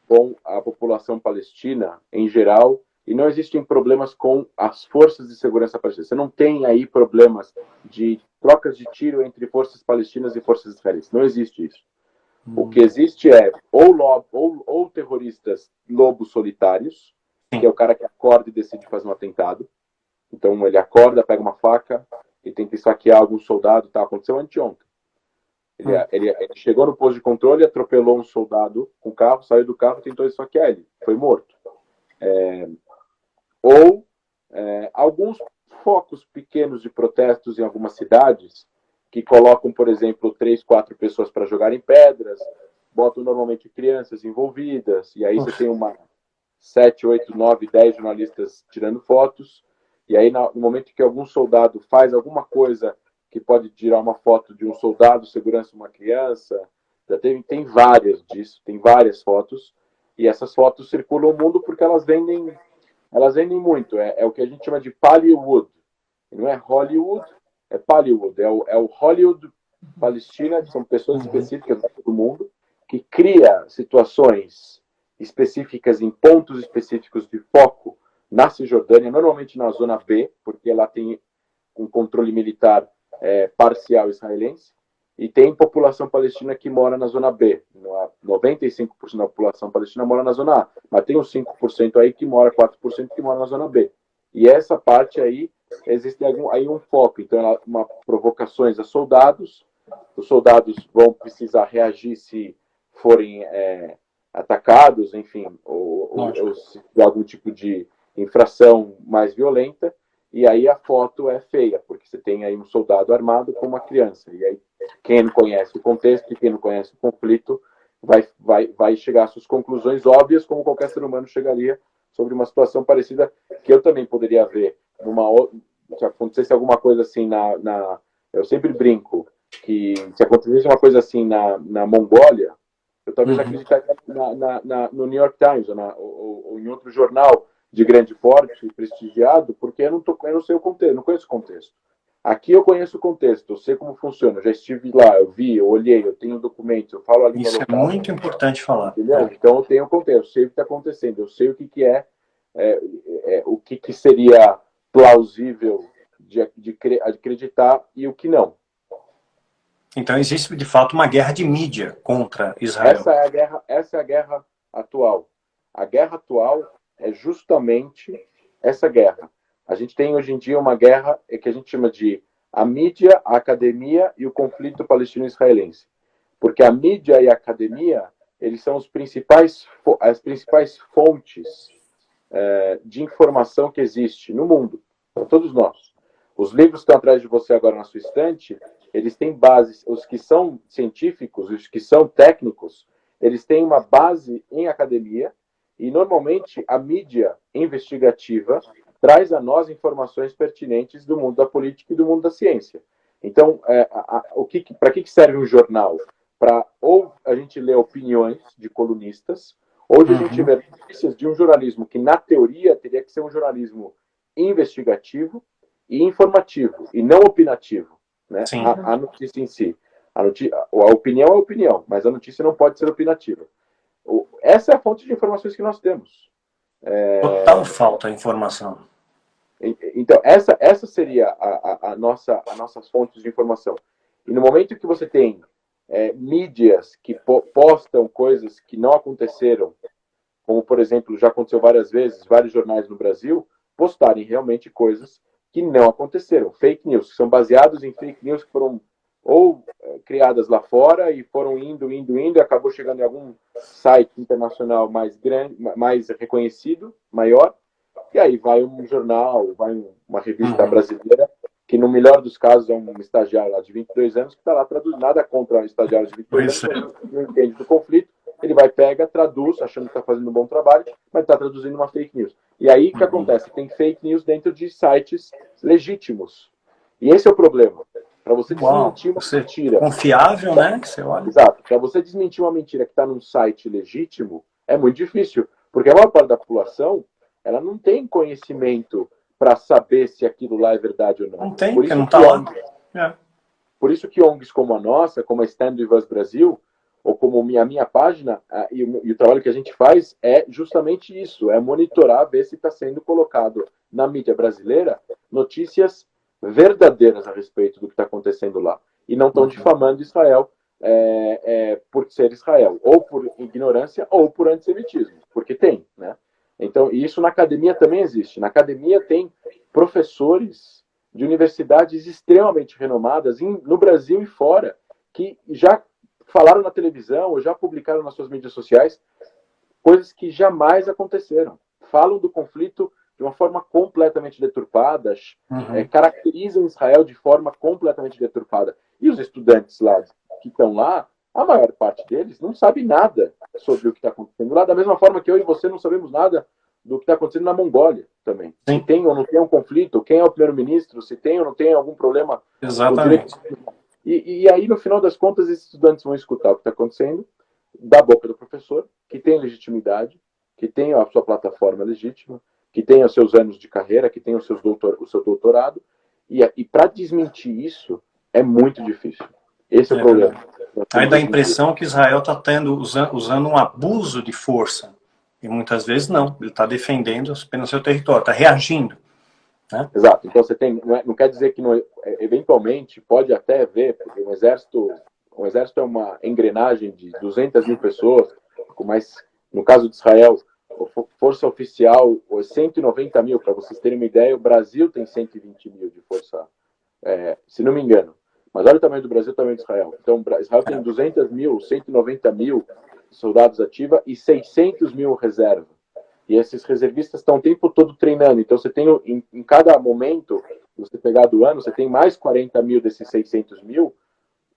B: com a população palestina em geral, e não existem problemas com as forças de segurança palestinas. Você não tem aí problemas de trocas de tiro entre forças palestinas e forças israelenses. Não existe isso. O que existe é ou terroristas lobos solitários, que é o cara que acorda e decide fazer um atentado. Então ele acorda, pega uma faca e tenta esfaquear algum soldado. Tá? Aconteceu anteontem. Ele chegou no posto de controle, atropelou um soldado com o carro, saiu do carro e tentou esfaquear ele. Foi morto. Alguns focos pequenos de protestos em algumas cidades que colocam, por exemplo, 3, 4 pessoas para jogarem pedras, botam normalmente crianças envolvidas, e aí você tem 7, 8, 9, 10 jornalistas tirando fotos, e aí no momento que algum soldado faz alguma coisa que pode tirar uma foto de um soldado segurando uma criança, tem várias disso, tem várias fotos, e essas fotos circulam o mundo porque elas vendem muito, é o que a gente chama de Pallywood, não é Hollywood, é Pallywood, é o Hollywood Palestina, que são pessoas específicas do mundo, que cria situações específicas em pontos específicos de foco na Cisjordânia, normalmente na zona B, porque lá tem um controle militar parcial israelense, e tem população palestina que mora na zona B. 95% da população palestina mora na zona A, mas tem uns 5% aí que mora, 4% que mora na zona B. E essa parte aí, existe aí um foco. Então, provocações a soldados, os soldados vão precisar reagir se forem atacados, enfim, ou se tiver algum tipo de infração mais violenta, e aí a foto é feia, porque você tem aí um soldado armado com uma criança, e aí quem não conhece o contexto e quem não conhece o conflito vai chegar às suas conclusões óbvias, como qualquer ser humano chegaria sobre uma situação parecida, que eu também poderia ver se acontecesse alguma coisa assim eu sempre brinco que se acontecesse uma coisa assim na Mongólia, eu talvez acreditaria no New York Times ou em outro jornal de grande porte, prestigiado, porque eu não sei o contexto, não conheço o contexto. Aqui eu conheço o contexto, eu sei como funciona, eu já estive lá, eu vi, eu olhei, eu tenho documentos, eu falo a língua
A: local. Isso é muito importante falar.
B: Entendeu? Então eu tenho o contexto, eu sei o que está acontecendo, eu sei o que o que seria plausível de acreditar e o que não.
A: Então existe de fato uma guerra de mídia contra Israel.
B: Essa é a guerra atual. A guerra atual é justamente essa guerra. A gente tem hoje em dia uma guerra que a gente chama de a mídia, a academia e o conflito palestino-israelense. Porque a mídia e a academia, eles são as principais fontes de informação que existe no mundo, para todos nós. Os livros que estão atrás de você agora na sua estante, eles têm bases, os que são científicos, os que são técnicos, eles têm uma base em academia, e normalmente a mídia investigativa traz a nós informações pertinentes do mundo da política e do mundo da ciência. Então, para que serve um jornal? Para ou a gente ler opiniões de colunistas, ou a gente vê notícias de um jornalismo que, na teoria, teria que ser um jornalismo investigativo e informativo, e não opinativo, né? A notícia em si. A opinião é opinião, mas a notícia não pode ser opinativa. Essa é a fonte de informações que nós temos.
A: Total falta de informação.
B: Então, essa seria as nossas fontes de informação. E no momento que você tem mídias que postam coisas que não aconteceram, como, por exemplo, já aconteceu várias vezes, vários jornais no Brasil postarem realmente coisas que não aconteceram. Fake news, que são baseados em fake news que foram ou criadas lá fora e foram indo, e acabou chegando em algum site internacional mais grande, mais reconhecido, maior, e aí vai um jornal, vai uma revista brasileira, que no melhor dos casos é um estagiário lá de 22 anos, que está lá traduzindo, nada contra um estagiário de 22 anos, mas não entende do conflito, ele vai, pega, traduz, achando que está fazendo um bom trabalho, mas está traduzindo uma fake news. E aí o que acontece? Tem fake news dentro de sites legítimos. E esse é o problema. Para você desmentir uma mentira.
A: Confiável, né? Que você olha.
B: Exato. Para você desmentir uma mentira que está num site legítimo, é muito difícil. Porque a maior parte da população, ela não tem conhecimento para saber se aquilo lá é verdade ou não.
A: Não tem,
B: Por
A: porque
B: isso
A: não está lá.
B: Por isso que ONGs como a nossa, como a Stand With Us Brasil, ou como a minha página, e o trabalho que a gente faz é justamente isso, é monitorar, ver se está sendo colocado na mídia brasileira notícias verdadeiras a respeito do que está acontecendo lá. E não estão difamando Israel por ser Israel, ou por ignorância, ou por antissemitismo, porque tem, né? Então, e isso na academia também existe. Na academia tem professores de universidades extremamente renomadas no Brasil e fora, que já falaram na televisão ou já publicaram nas suas mídias sociais coisas que jamais aconteceram. Falam do conflito de uma forma completamente deturpada, caracterizam Israel de forma completamente deturpada. E os estudantes lá que estão lá, a maior parte deles não sabe nada sobre o que está acontecendo lá, da mesma forma que eu e você não sabemos nada do que está acontecendo na Mongólia também.
A: Sim.
B: Se tem ou não tem um conflito, quem é o primeiro-ministro, se tem ou não tem algum problema.
A: Exatamente.
B: E aí, no final das contas, esses estudantes vão escutar o que está acontecendo da boca do professor, que tem legitimidade, que tem a sua plataforma legítima, que tem os seus anos de carreira, que tem o seu doutorado, e para desmentir isso é muito difícil. Esse é o problema.
A: Aí dá a impressão que Israel está usando um abuso de força. E muitas vezes não. Ele está defendendo apenas seu território, está reagindo. Né?
B: Exato. Então você tem. Não quer dizer que não, eventualmente pode até haver, porque um exército é uma engrenagem de 200 mil pessoas, mas no caso de Israel, a força oficial, 190 mil, para vocês terem uma ideia, o Brasil tem 120 mil de força, se não me engano. Mas olha o tamanho do Brasil e o tamanho de Israel. Então, Israel tem 200 mil, 190 mil soldados ativos e 600 mil reserva. E esses reservistas estão o tempo todo treinando. Então, você tem, em cada momento, se você pegar do ano, você tem mais 40 mil desses 600 mil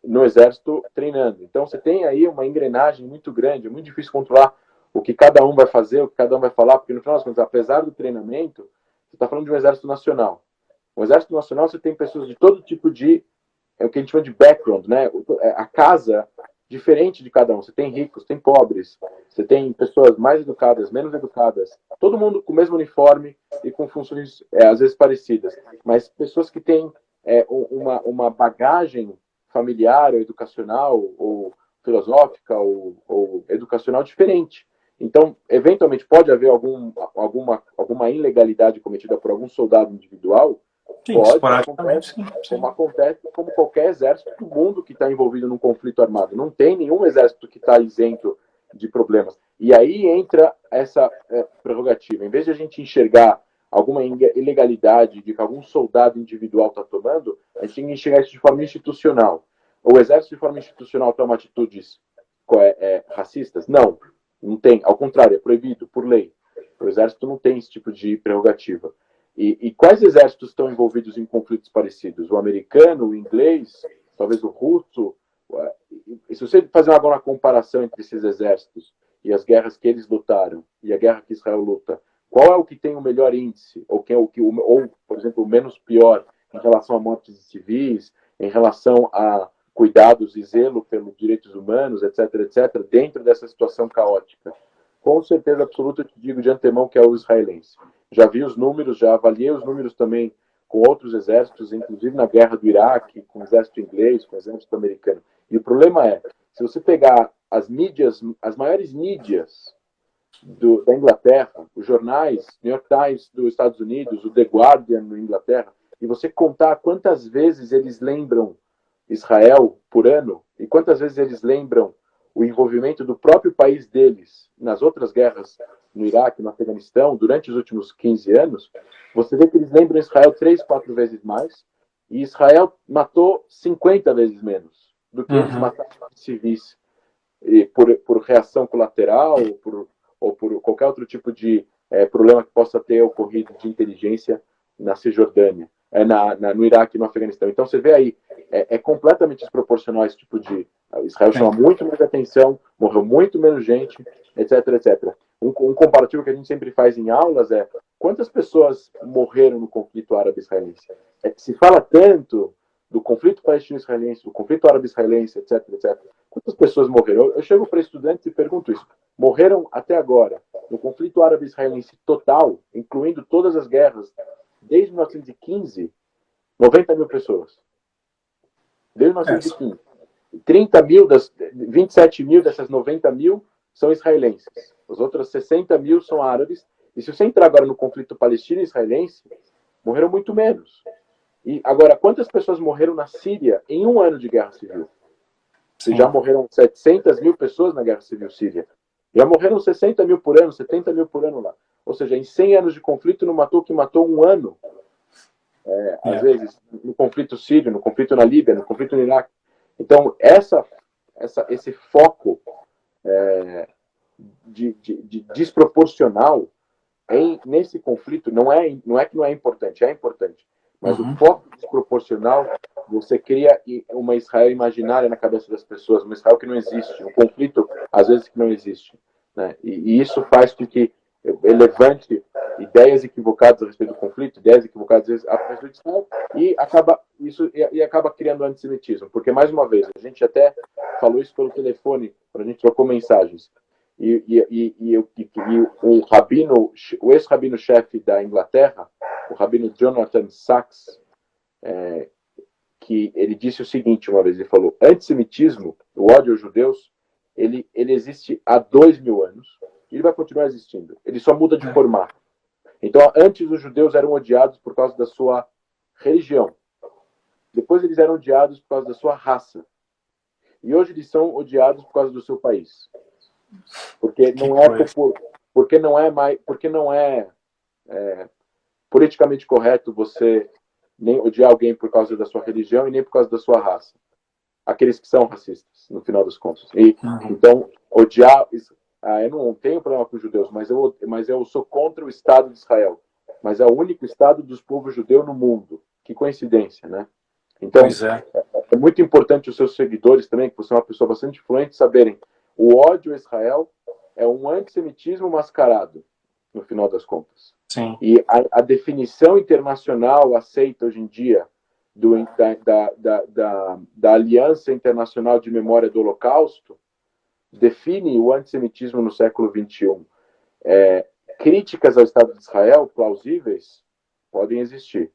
B: no exército treinando. Então, você tem aí uma engrenagem muito grande, é muito difícil controlar o que cada um vai fazer, o que cada um vai falar, porque no final das contas, apesar do treinamento, você está falando de um exército nacional. No exército nacional, você tem pessoas de todo tipo de, é o que a gente chama de background, né? A casa diferente de cada um. Você tem ricos, tem pobres, você tem pessoas mais educadas, menos educadas, todo mundo com o mesmo uniforme e com funções às vezes parecidas, mas pessoas que têm uma bagagem familiar ou educacional ou filosófica ou educacional diferente. Então, eventualmente, pode haver alguma ilegalidade cometida por algum soldado individual.
A: Sim,
B: acontece como qualquer exército do mundo que está envolvido num conflito armado. Não tem nenhum exército que está isento de problemas. E aí entra essa prerrogativa. Em vez de a gente enxergar alguma ilegalidade de que algum soldado individual está tomando, a gente tem que enxergar isso de forma institucional. O exército de forma institucional toma atitudes racistas? Não, não tem. Ao contrário, é proibido por lei. O exército não tem esse tipo de prerrogativa. E quais exércitos estão envolvidos em conflitos parecidos? O americano, o inglês, talvez o russo? E se você fazer uma comparação entre esses exércitos e as guerras que eles lutaram e a guerra que Israel luta, qual é o que tem o melhor índice? Ou, por exemplo, o menos pior em relação a mortes de civis, em relação a cuidados e zelo pelos direitos humanos, etc., etc., dentro dessa situação caótica? Com certeza absoluta, eu te digo de antemão que é o israelense. Já vi os números, já avaliei os números também com outros exércitos, inclusive na guerra do Iraque, com o exército inglês, com o exército americano. E o problema é, se você pegar as mídias, as maiores mídias da Inglaterra, os jornais, New York Times dos Estados Unidos, o The Guardian na Inglaterra, e você contar quantas vezes eles lembram Israel por ano e quantas vezes eles lembram o envolvimento do próprio país deles nas outras guerras no Iraque, no Afeganistão, durante os últimos 15 anos, você vê que eles lembram Israel 3, 4 vezes mais, e Israel matou 50 vezes menos do que eles mataram civis, e por reação colateral ou por qualquer outro tipo de problema que possa ter ocorrido de inteligência na Cisjordânia, no Iraque e no Afeganistão. Então você vê aí, é completamente desproporcional esse tipo de... Israel chama muito mais atenção, morreu muito menos gente, etc, etc. Um comparativo que a gente sempre faz em aulas é quantas pessoas morreram no conflito árabe-israelense. Se fala tanto do conflito palestino-israelense, do conflito árabe-israelense, etc, etc. Quantas pessoas morreram? Eu chego para estudantes e pergunto isso. Morreram até agora, no conflito árabe-israelense total, incluindo todas as guerras, desde 1915, 90 mil pessoas. Desde 1915. 30 mil, 27 mil dessas 90 mil são israelenses. Os outros 60 mil são árabes. E se você entrar agora no conflito palestino-israelense, morreram muito menos. E agora, quantas pessoas morreram na Síria em um ano de guerra civil? Já morreram 700 mil pessoas na guerra civil síria. Já morreram 60 mil por ano, 70 mil por ano lá. Ou seja, em 100 anos de conflito não matou o que matou um ano. Às vezes, no conflito sírio, no conflito na Líbia, no conflito no Iraque. Então, esse foco de desproporcional nesse conflito não é que não é importante, é importante. Mas o foco desproporcional, você cria uma Israel imaginária na cabeça das pessoas, uma Israel que não existe, um conflito, às vezes, que não existe. Né? E isso faz com que levante ideias equivocadas a respeito do conflito, ideias equivocadas a respeito de Israel, e acaba criando antissemitismo. Porque, mais uma vez, a gente até falou isso pelo telefone, quando a gente trocou mensagens. O ex-rabino-chefe da Inglaterra, o rabino Jonathan Sacks, que ele disse o seguinte uma vez, ele falou, antissemitismo, o ódio aos judeus, ele existe há 2000 anos, e ele vai continuar existindo, ele só muda de formato. Então, antes os judeus eram odiados por causa da sua religião, depois eles eram odiados por causa da sua raça, e hoje eles são odiados por causa do seu país. Porque não é politicamente correto você nem odiar alguém por causa da sua religião e nem por causa da sua raça. Aqueles que são racistas, no final das contas. Então, odiar... eu não tenho problema com os judeus, mas eu sou contra o Estado de Israel. Mas é o único Estado dos povos judeus no mundo. Que coincidência, né? Então, é muito importante os seus seguidores também, que você é uma pessoa bastante influente, saberem o ódio a Israel é um antissemitismo mascarado, no final das contas.
A: Sim.
B: E a definição internacional aceita hoje em dia da Aliança Internacional de Memória do Holocausto define o antissemitismo no século XXI. Críticas ao Estado de Israel, plausíveis, podem existir.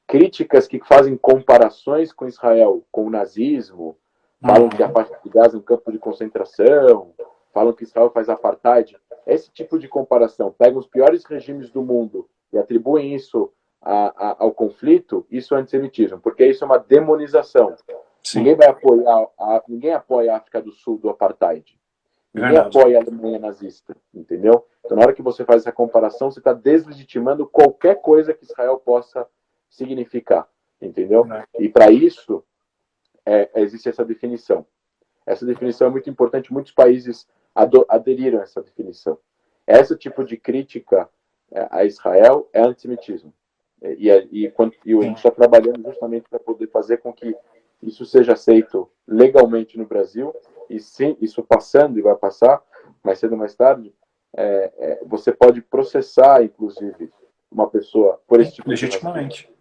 B: Críticas que fazem comparações com Israel, com o nazismo, falam que a faixa de Gaza é um campo de concentração, falam que Israel faz apartheid. Esse tipo de comparação, pegam os piores regimes do mundo e atribuem isso ao conflito, isso é antissemitismo, porque isso é uma demonização. Ninguém apoia a África do Sul do apartheid. Ninguém apoia a Alemanha nazista, entendeu? Então, na hora que você faz essa comparação, você está deslegitimando qualquer coisa que Israel possa significar, entendeu? E para isso, existe essa definição. Essa definição é muito importante, muitos países aderiram a essa definição. Esse tipo de crítica a Israel é antissemitismo. E a gente está trabalhando justamente para poder fazer com que isso seja aceito legalmente no Brasil, e sim, isso passando, e vai passar, mais cedo ou mais tarde, você pode processar, inclusive, uma pessoa por esse tipo
A: legitimamente.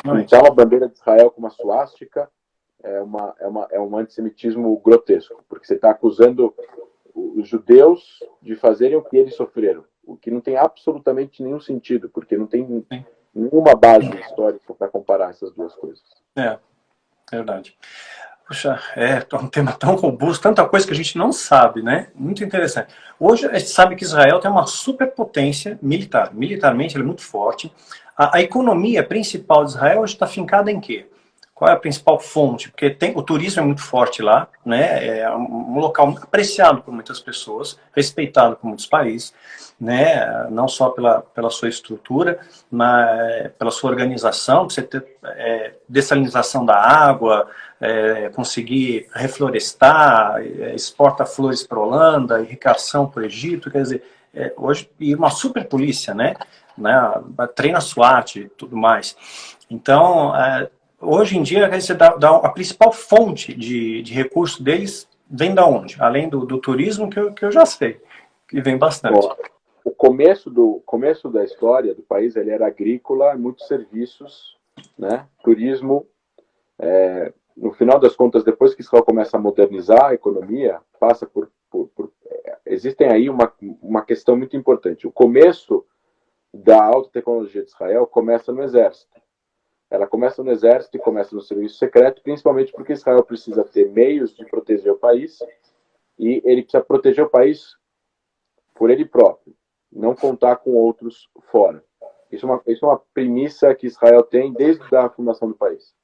B: Pintar uma bandeira de Israel com uma suástica é um antissemitismo grotesco, porque você está acusando os judeus de fazerem o que eles sofreram, o que não tem absolutamente nenhum sentido, porque não tem nenhuma base histórica para comparar essas duas coisas.
A: Verdade. Puxa, é um tema tão robusto, tanta coisa que a gente não sabe, né? Muito interessante. Hoje a gente sabe que Israel tem uma superpotência militar. Militarmente ele é muito forte. A economia principal de Israel hoje está fincada em quê? Qual é a principal fonte? Porque o turismo é muito forte lá, né? É um local muito apreciado por muitas pessoas, respeitado por muitos países, né? Não só pela sua estrutura, mas pela sua organização, você ter dessalinização da água, conseguir reflorestar, exporta flores para a Holanda, irrigação para o Egito, quer dizer, hoje, e uma super polícia, né? Treina SWAT e tudo mais. Então, hoje em dia, a principal fonte de recurso deles vem da onde? Além do turismo, que eu já sei, que vem bastante.
B: Bom, o começo da história do país, ele era agrícola, muitos serviços, né? Turismo. No final das contas, depois que Israel começa a modernizar a economia, passa existem aí uma questão muito importante. O começo da alta tecnologia de Israel começa no exército. Ela começa no exército e começa no serviço secreto, principalmente porque Israel precisa ter meios de proteger o país e ele precisa proteger o país por ele próprio, não contar com outros fora. Isso é uma premissa que Israel tem desde a fundação do país.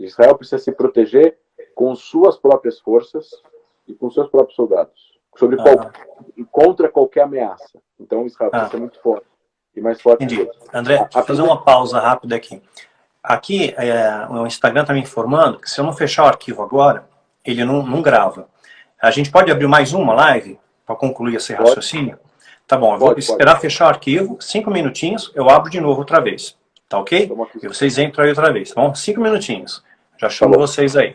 B: Israel precisa se proteger com suas próprias forças e com seus próprios soldados, contra qualquer ameaça. Então Israel precisa ser muito forte e mais forte.
A: Entendi. André, deixa eu fazer uma pausa rápida aqui. Aqui, o Instagram está me informando que se eu não fechar o arquivo agora, ele não grava. A gente pode abrir mais uma live para concluir esse raciocínio? Tá bom, eu vou esperar fechar o arquivo, 5 minutinhos, eu abro de novo outra vez. Tá ok? E vocês entram aí outra vez, tá bom? 5 minutinhos. Já chamo vocês aí.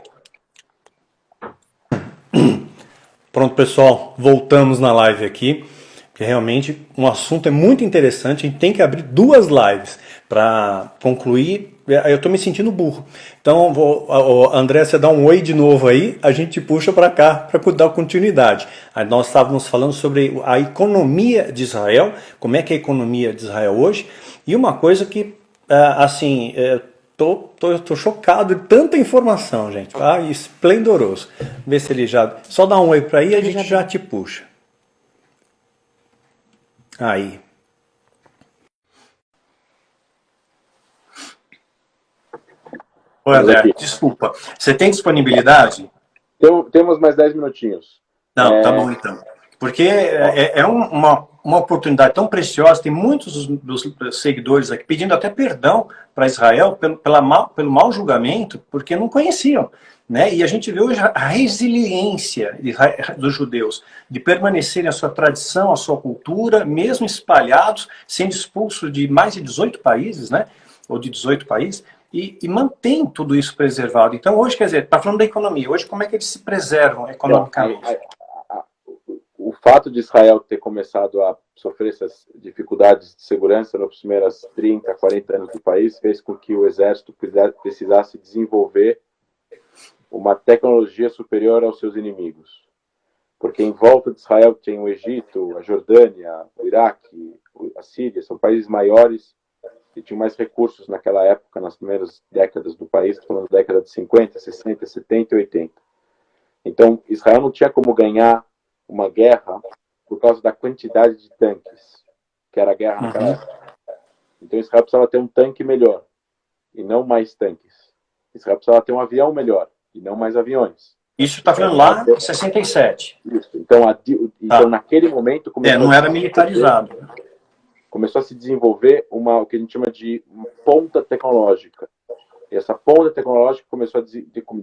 A: Pronto, pessoal, voltamos na live aqui, porque realmente um assunto é muito interessante, a gente tem que abrir 2 lives para concluir. Eu estou me sentindo burro. Então, André, você dá um oi de novo aí, a gente puxa para cá para dar continuidade. Aí nós estávamos falando sobre a economia de Israel, como é que é a economia de Israel hoje, e uma coisa que, assim, tô chocado de tanta informação, gente. Esplendoroso. Vê se ele já... Só dá um oi para aí e a gente já te puxa. Aí. Oi, André, desculpa. Você tem disponibilidade?
B: Temos mais 10 minutinhos.
A: Não, tá bom então. Porque é uma oportunidade tão preciosa, tem muitos dos seguidores aqui pedindo até perdão para Israel pelo mau julgamento, porque não conheciam. Né? E a gente vê hoje a resiliência dos judeus de permanecerem a sua tradição, a sua cultura, mesmo espalhados, sendo expulsos de mais de 18 países, né? Ou de 18 países, e mantém tudo isso preservado. Então hoje, quer dizer, está falando da economia, hoje como é que eles se preservam economicamente?
B: O fato de Israel ter começado a sofrer essas dificuldades de segurança nos primeiros 30, 40 anos do país fez com que o exército precisasse desenvolver uma tecnologia superior aos seus inimigos. Porque em volta de Israel tem o Egito, a Jordânia, o Iraque, a Síria, são países maiores que tinham mais recursos naquela época, nas primeiras décadas do país, falando da década de 50, 60, 70 e 80. Então, Israel não tinha como ganhar uma guerra por causa da quantidade de tanques, que era a guerra naquela época. Então, Israel precisava ter um tanque melhor, e não mais tanques. Israel precisava ter um avião melhor, e não mais aviões.
A: Isso está falando lá em 67.
B: Isso. Então, naquele momento...
A: não era militarizado.
B: Começou a se desenvolver o que a gente chama de ponta tecnológica. E essa ponta tecnológica começou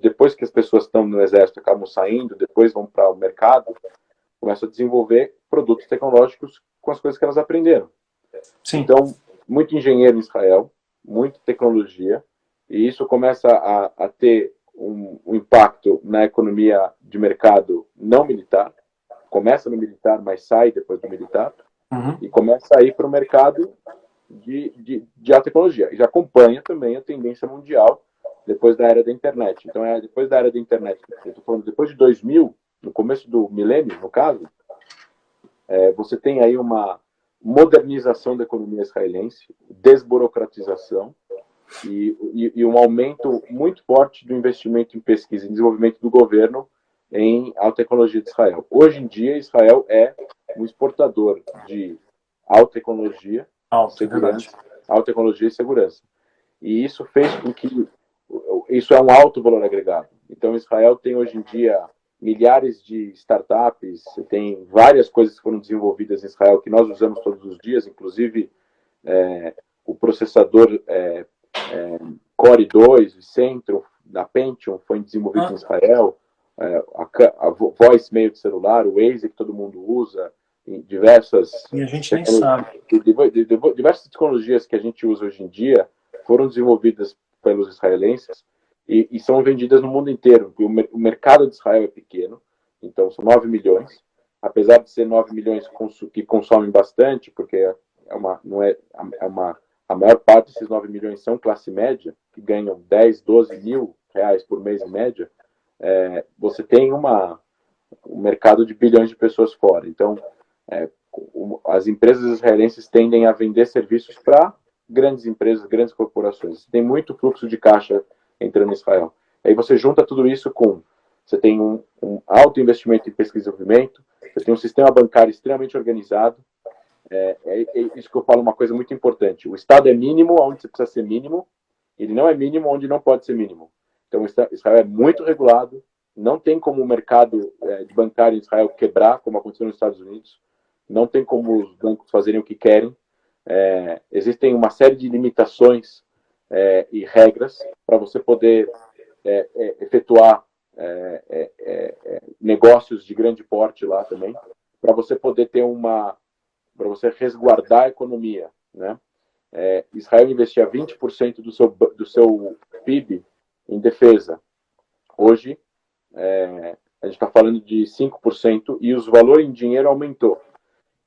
B: depois que as pessoas estão no exército, acabam saindo, depois vão para o mercado, começam a desenvolver produtos tecnológicos com as coisas que elas aprenderam.
A: Sim.
B: Então, muito engenheiro em Israel, muita tecnologia, e isso começa a ter um impacto na economia de mercado não militar. Começa no militar, mas sai depois do militar. E começa a ir para o mercado de alta tecnologia. E já acompanha também a tendência mundial depois da era da internet. Então, depois da era da internet, eu estou falando depois de 2000, no começo do milênio, no caso, você tem aí uma modernização da economia israelense, desburocratização e um aumento muito forte do investimento em pesquisa e desenvolvimento do governo em alta tecnologia de Israel. Hoje em dia, Israel é um exportador de alta tecnologia, alta tecnologia e segurança. E isso fez com que isso é um alto valor agregado. Então, Israel tem hoje em dia milhares de startups, tem várias coisas que foram desenvolvidas em Israel que nós usamos todos os dias, inclusive o processador Core 2, Centrum, da Pentium, foi desenvolvido em Israel, a voice mail de celular, o Waze que todo mundo usa, em diversas...
A: E a gente nem sabe.
B: Diversas tecnologias que a gente usa hoje em dia foram desenvolvidas pelos israelenses e são vendidas no mundo inteiro. O mercado de Israel é pequeno, então são 9 milhões. Apesar de ser 9 milhões que consomem bastante, porque a maior parte desses 9 milhões são classe média, que ganham 10, 12 mil reais por mês em média, você tem um mercado de bilhões de pessoas fora. Então, as empresas israelenses tendem a vender serviços para grandes empresas, grandes corporações. Tem muito fluxo de caixa entrando em Israel. Aí você junta tudo isso com... Você tem um alto investimento em pesquisa e desenvolvimento, você tem um sistema bancário extremamente organizado. Isso que eu falo, uma coisa muito importante. O Estado é mínimo onde você precisa ser mínimo, ele não é mínimo onde não pode ser mínimo. Então, Israel é muito regulado, não tem como o mercado bancário em Israel quebrar, como aconteceu nos Estados Unidos, não tem como os bancos fazerem o que querem. Existem uma série de limitações e regras para você poder efetuar negócios de grande porte lá também, para você poder ter para você resguardar a economia, né? Israel investia 20% do seu PIB em defesa. Hoje, a gente está falando de 5% e o valor em dinheiro aumentou.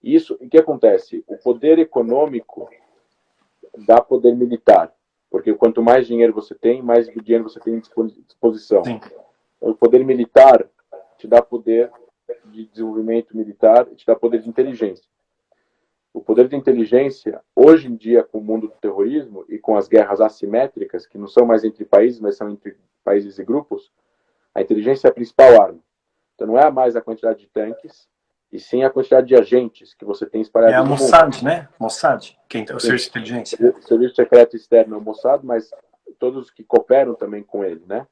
B: Isso, o que acontece? O poder econômico dá poder militar, porque quanto mais dinheiro você tem, mais dinheiro você tem à disposição.
A: Sim.
B: O poder militar te dá poder de desenvolvimento militar e te dá poder de inteligência. O poder de inteligência, hoje em dia, com o mundo do terrorismo e com as guerras assimétricas, que não são mais entre países, mas são entre países e grupos, a inteligência é a principal arma. Então não é mais a quantidade de tanques, e sim a quantidade de agentes que você tem espalhados no mundo.
A: É a Mossad, né? Mossad, o serviço de inteligência.
B: O serviço secreto externo é o Mossad, mas todos que cooperam também com ele, né?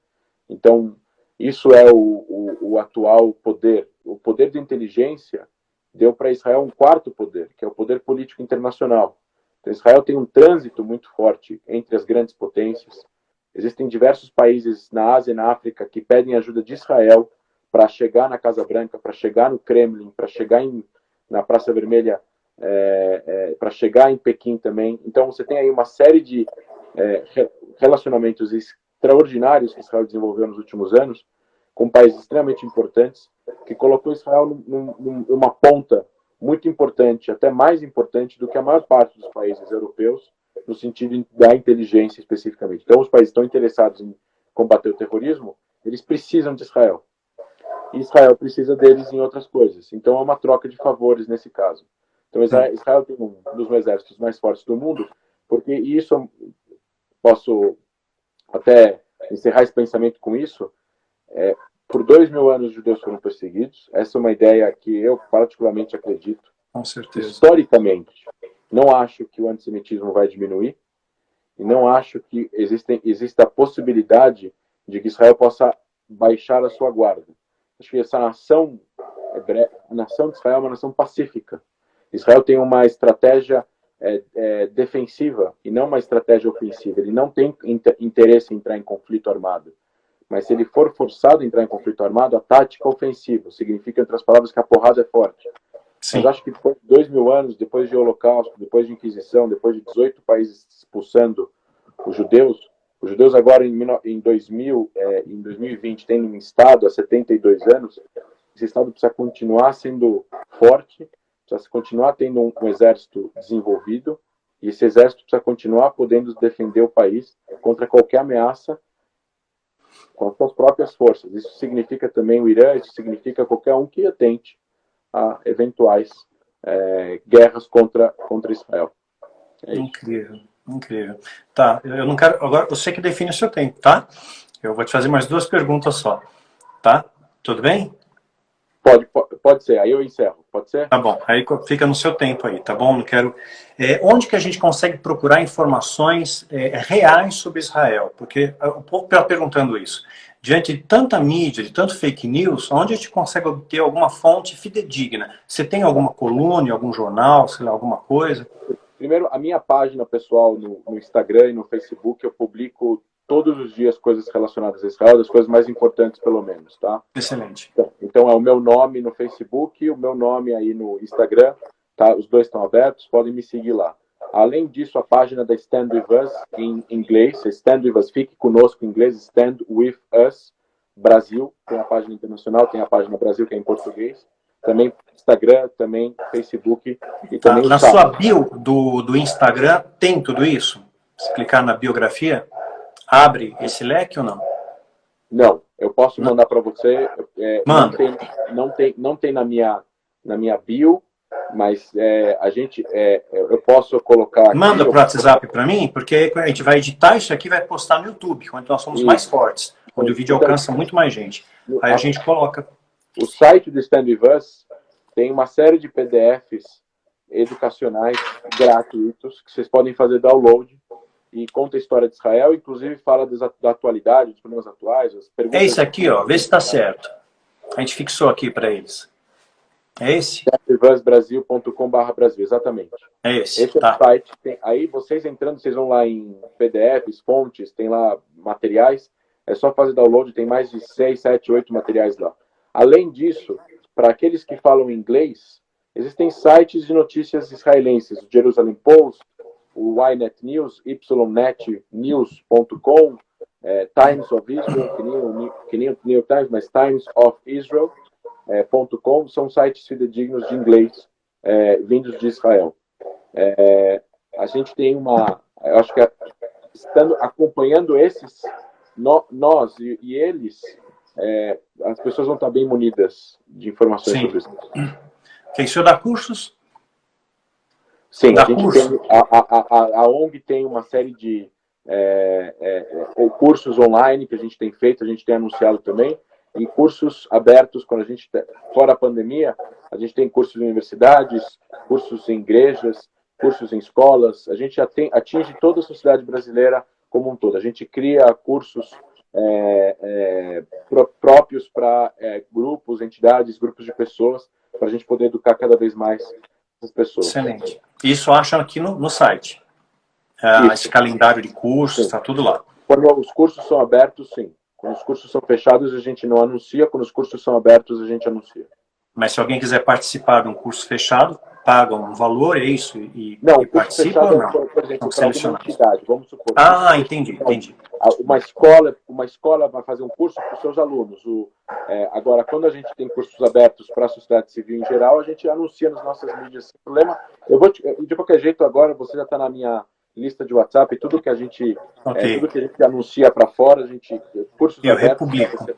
B: Então, isso é o atual poder. O poder de inteligência deu para Israel um quarto poder, que é o poder político internacional. Então, Israel tem um trânsito muito forte entre as grandes potências. Existem diversos países na Ásia e na África que pedem ajuda de Israel para chegar na Casa Branca, para chegar no Kremlin, para chegar na Praça Vermelha, para chegar em Pequim também. Então, você tem aí uma série de relacionamentos extraordinários que Israel desenvolveu nos últimos anos, com países extremamente importantes, que colocou Israel numa ponta muito importante, até mais importante do que a maior parte dos países europeus, no sentido da inteligência especificamente. Então, os países estão interessados em combater o terrorismo, eles precisam de Israel. E Israel precisa deles em outras coisas. Então, é uma troca de favores nesse caso. Então, Israel tem um dos exércitos mais fortes do mundo, porque isso, posso até encerrar esse pensamento com isso, por 2000 anos os judeus foram perseguidos. Essa é uma ideia que eu particularmente acredito.
A: Com certeza.
B: Historicamente, não acho que o antissemitismo vai diminuir e não acho que exista a possibilidade de que Israel possa baixar a sua guarda. Acho que essa nação, a nação de Israel é uma nação pacífica. Israel tem uma estratégia defensiva e não uma estratégia ofensiva. Ele não tem interesse em entrar em conflito armado. Mas se ele for forçado a entrar em conflito armado, a tática ofensiva significa, em outras palavras, que a porrada é forte. Sim. Mas acho que depois de 2000 anos, depois de Holocausto, depois de Inquisição, depois de 18 países expulsando os judeus agora em 2020 têm um Estado há 72 anos, esse Estado precisa continuar sendo forte, precisa continuar tendo um exército desenvolvido, e esse exército precisa continuar podendo defender o país contra qualquer ameaça com as suas próprias forças. Isso significa também o Irã, isso significa qualquer um que atente a eventuais guerras contra Israel.
A: Incrível, incrível. Tá, eu não quero. Agora você que define o seu tempo, tá? Eu vou te fazer mais 2 perguntas só, tá? Tudo bem?
B: pode ser, aí eu encerro, pode ser?
A: Tá bom, aí fica no seu tempo aí, tá bom? Não quero... onde que a gente consegue procurar informações reais sobre Israel? Porque o povo está perguntando isso. Diante de tanta mídia, de tanto fake news, onde a gente consegue obter alguma fonte fidedigna? Você tem alguma coluna, algum jornal, sei lá, alguma coisa?
B: Primeiro, a minha página pessoal no Instagram e no Facebook, eu publico todos os dias coisas relacionadas a Israel, das coisas mais importantes, pelo menos, tá?
A: Excelente.
B: Então é o meu nome no Facebook, o meu nome aí no Instagram, tá? Os dois estão abertos, podem me seguir lá. Além disso, a página da Stand With Us, em inglês, Stand With Us, fique conosco em inglês, Stand With Us, Brasil, tem a página internacional, tem a página Brasil, que é em português, também Instagram, também Facebook e também
A: na sua bio do Instagram tem tudo isso? Se clicar na biografia, abre esse leque ou não?
B: Não, eu posso mandar para você.
A: Manda.
B: Não tem na minha bio, mas eu posso colocar aqui.
A: Manda pro WhatsApp para mim, porque a gente vai editar isso aqui e vai postar no YouTube, onde nós somos mais fortes, onde o vídeo alcança muito mais gente. Aí a gente coloca.
B: O site do Stand With Us tem uma série de PDFs educacionais gratuitos que vocês podem fazer download e conta a história de Israel, inclusive fala da atualidade, dos problemas atuais. As perguntas.
A: É esse aqui, ó, vê se está certo. A gente fixou aqui para eles. É esse?
B: standwithusbrasil.com/Brasil, exatamente.
A: É esse,
B: Esse é o site. Aí vocês entrando, vocês vão lá em PDFs, fontes, tem lá materiais. É só fazer download, tem mais de 6, 7, 8 materiais lá. Além disso, para aqueles que falam inglês, existem sites de notícias israelenses, o Jerusalem Post, o Ynet News, ynetnews.com, Times of Israel, que nem o New York Times, mas Times of Israel.com, são sites fidedignos de inglês vindos de Israel. A gente tem eu acho que estando acompanhando esses, nós e eles, as pessoas vão estar bem munidas de informações sobre isso.
A: Quem senhor dá cursos?
B: Sim, a gente tem, a ONG tem uma série de cursos online que a gente tem feito, a gente tem anunciado também, e cursos abertos, quando a gente, fora a pandemia, a gente tem cursos em universidades, cursos em igrejas, cursos em escolas, a gente atinge toda a sociedade brasileira como um todo. A gente cria cursos próprios para grupos, entidades, grupos de pessoas, para a gente poder educar cada vez mais as pessoas.
A: Excelente. Isso acham aqui no site. Esse calendário de cursos, está tudo lá.
B: Quando os cursos são abertos, sim. Quando os cursos são fechados, a gente não anuncia. Quando os cursos são abertos, a gente anuncia.
A: Mas se alguém quiser participar de um curso fechado, paga um valor, é isso?
B: Não,
A: e participa ou não?
B: Por exemplo, para alguma entidade, vamos supor.
A: Entendi.
B: Uma escola vai fazer um curso para os seus alunos. Agora, quando a gente tem cursos abertos para a sociedade civil em geral, a gente anuncia nas nossas mídias sem problema. De qualquer jeito, agora você já está na minha lista de WhatsApp, tudo que a gente anuncia para fora, cursos abertos,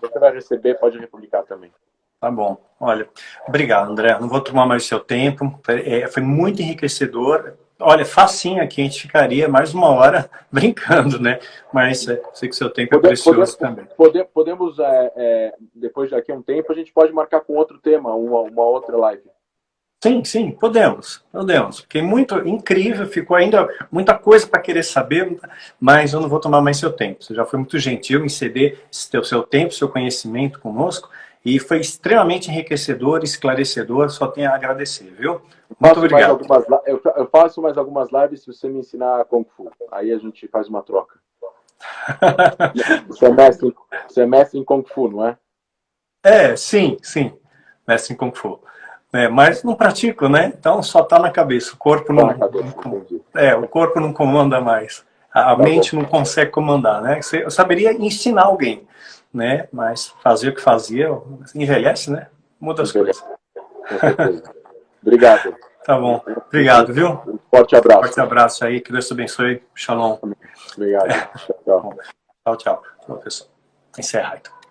B: você vai receber, pode republicar também.
A: Tá bom. Olha, obrigado, André. Não vou tomar mais o seu tempo. Foi muito enriquecedor. Olha, facinho aqui, a gente ficaria mais uma hora brincando, né? Mas sei que o seu tempo é precioso também.
B: Podemos, depois daqui a um tempo, a gente pode marcar com outro tema, uma outra live.
A: Sim, podemos. Fiquei muito incrível, ficou ainda muita coisa para querer saber, mas eu não vou tomar mais seu tempo. Você já foi muito gentil em ceder seu tempo, seu conhecimento conosco, e foi extremamente enriquecedor, esclarecedor, só tenho a agradecer, viu? Muito obrigado.
B: Eu faço mais algumas lives se você me ensinar Kung Fu. Aí a gente faz uma troca. Você é mestre em Kung Fu, não é?
A: Sim. Mestre em Kung Fu. Mas não pratico, né? Então só tá na cabeça. O corpo não. O corpo não comanda mais. A mente não consegue comandar, né? Eu saberia ensinar alguém, né? Mas fazer o que fazia, envelhece, né? Muda as coisas.
B: Com certeza. Obrigado.
A: Tá bom. Obrigado, viu?
B: Um forte abraço.
A: Forte abraço aí. Que Deus te abençoe. Shalom.
B: Obrigado.
A: Tchau. Pessoal. Encerra então.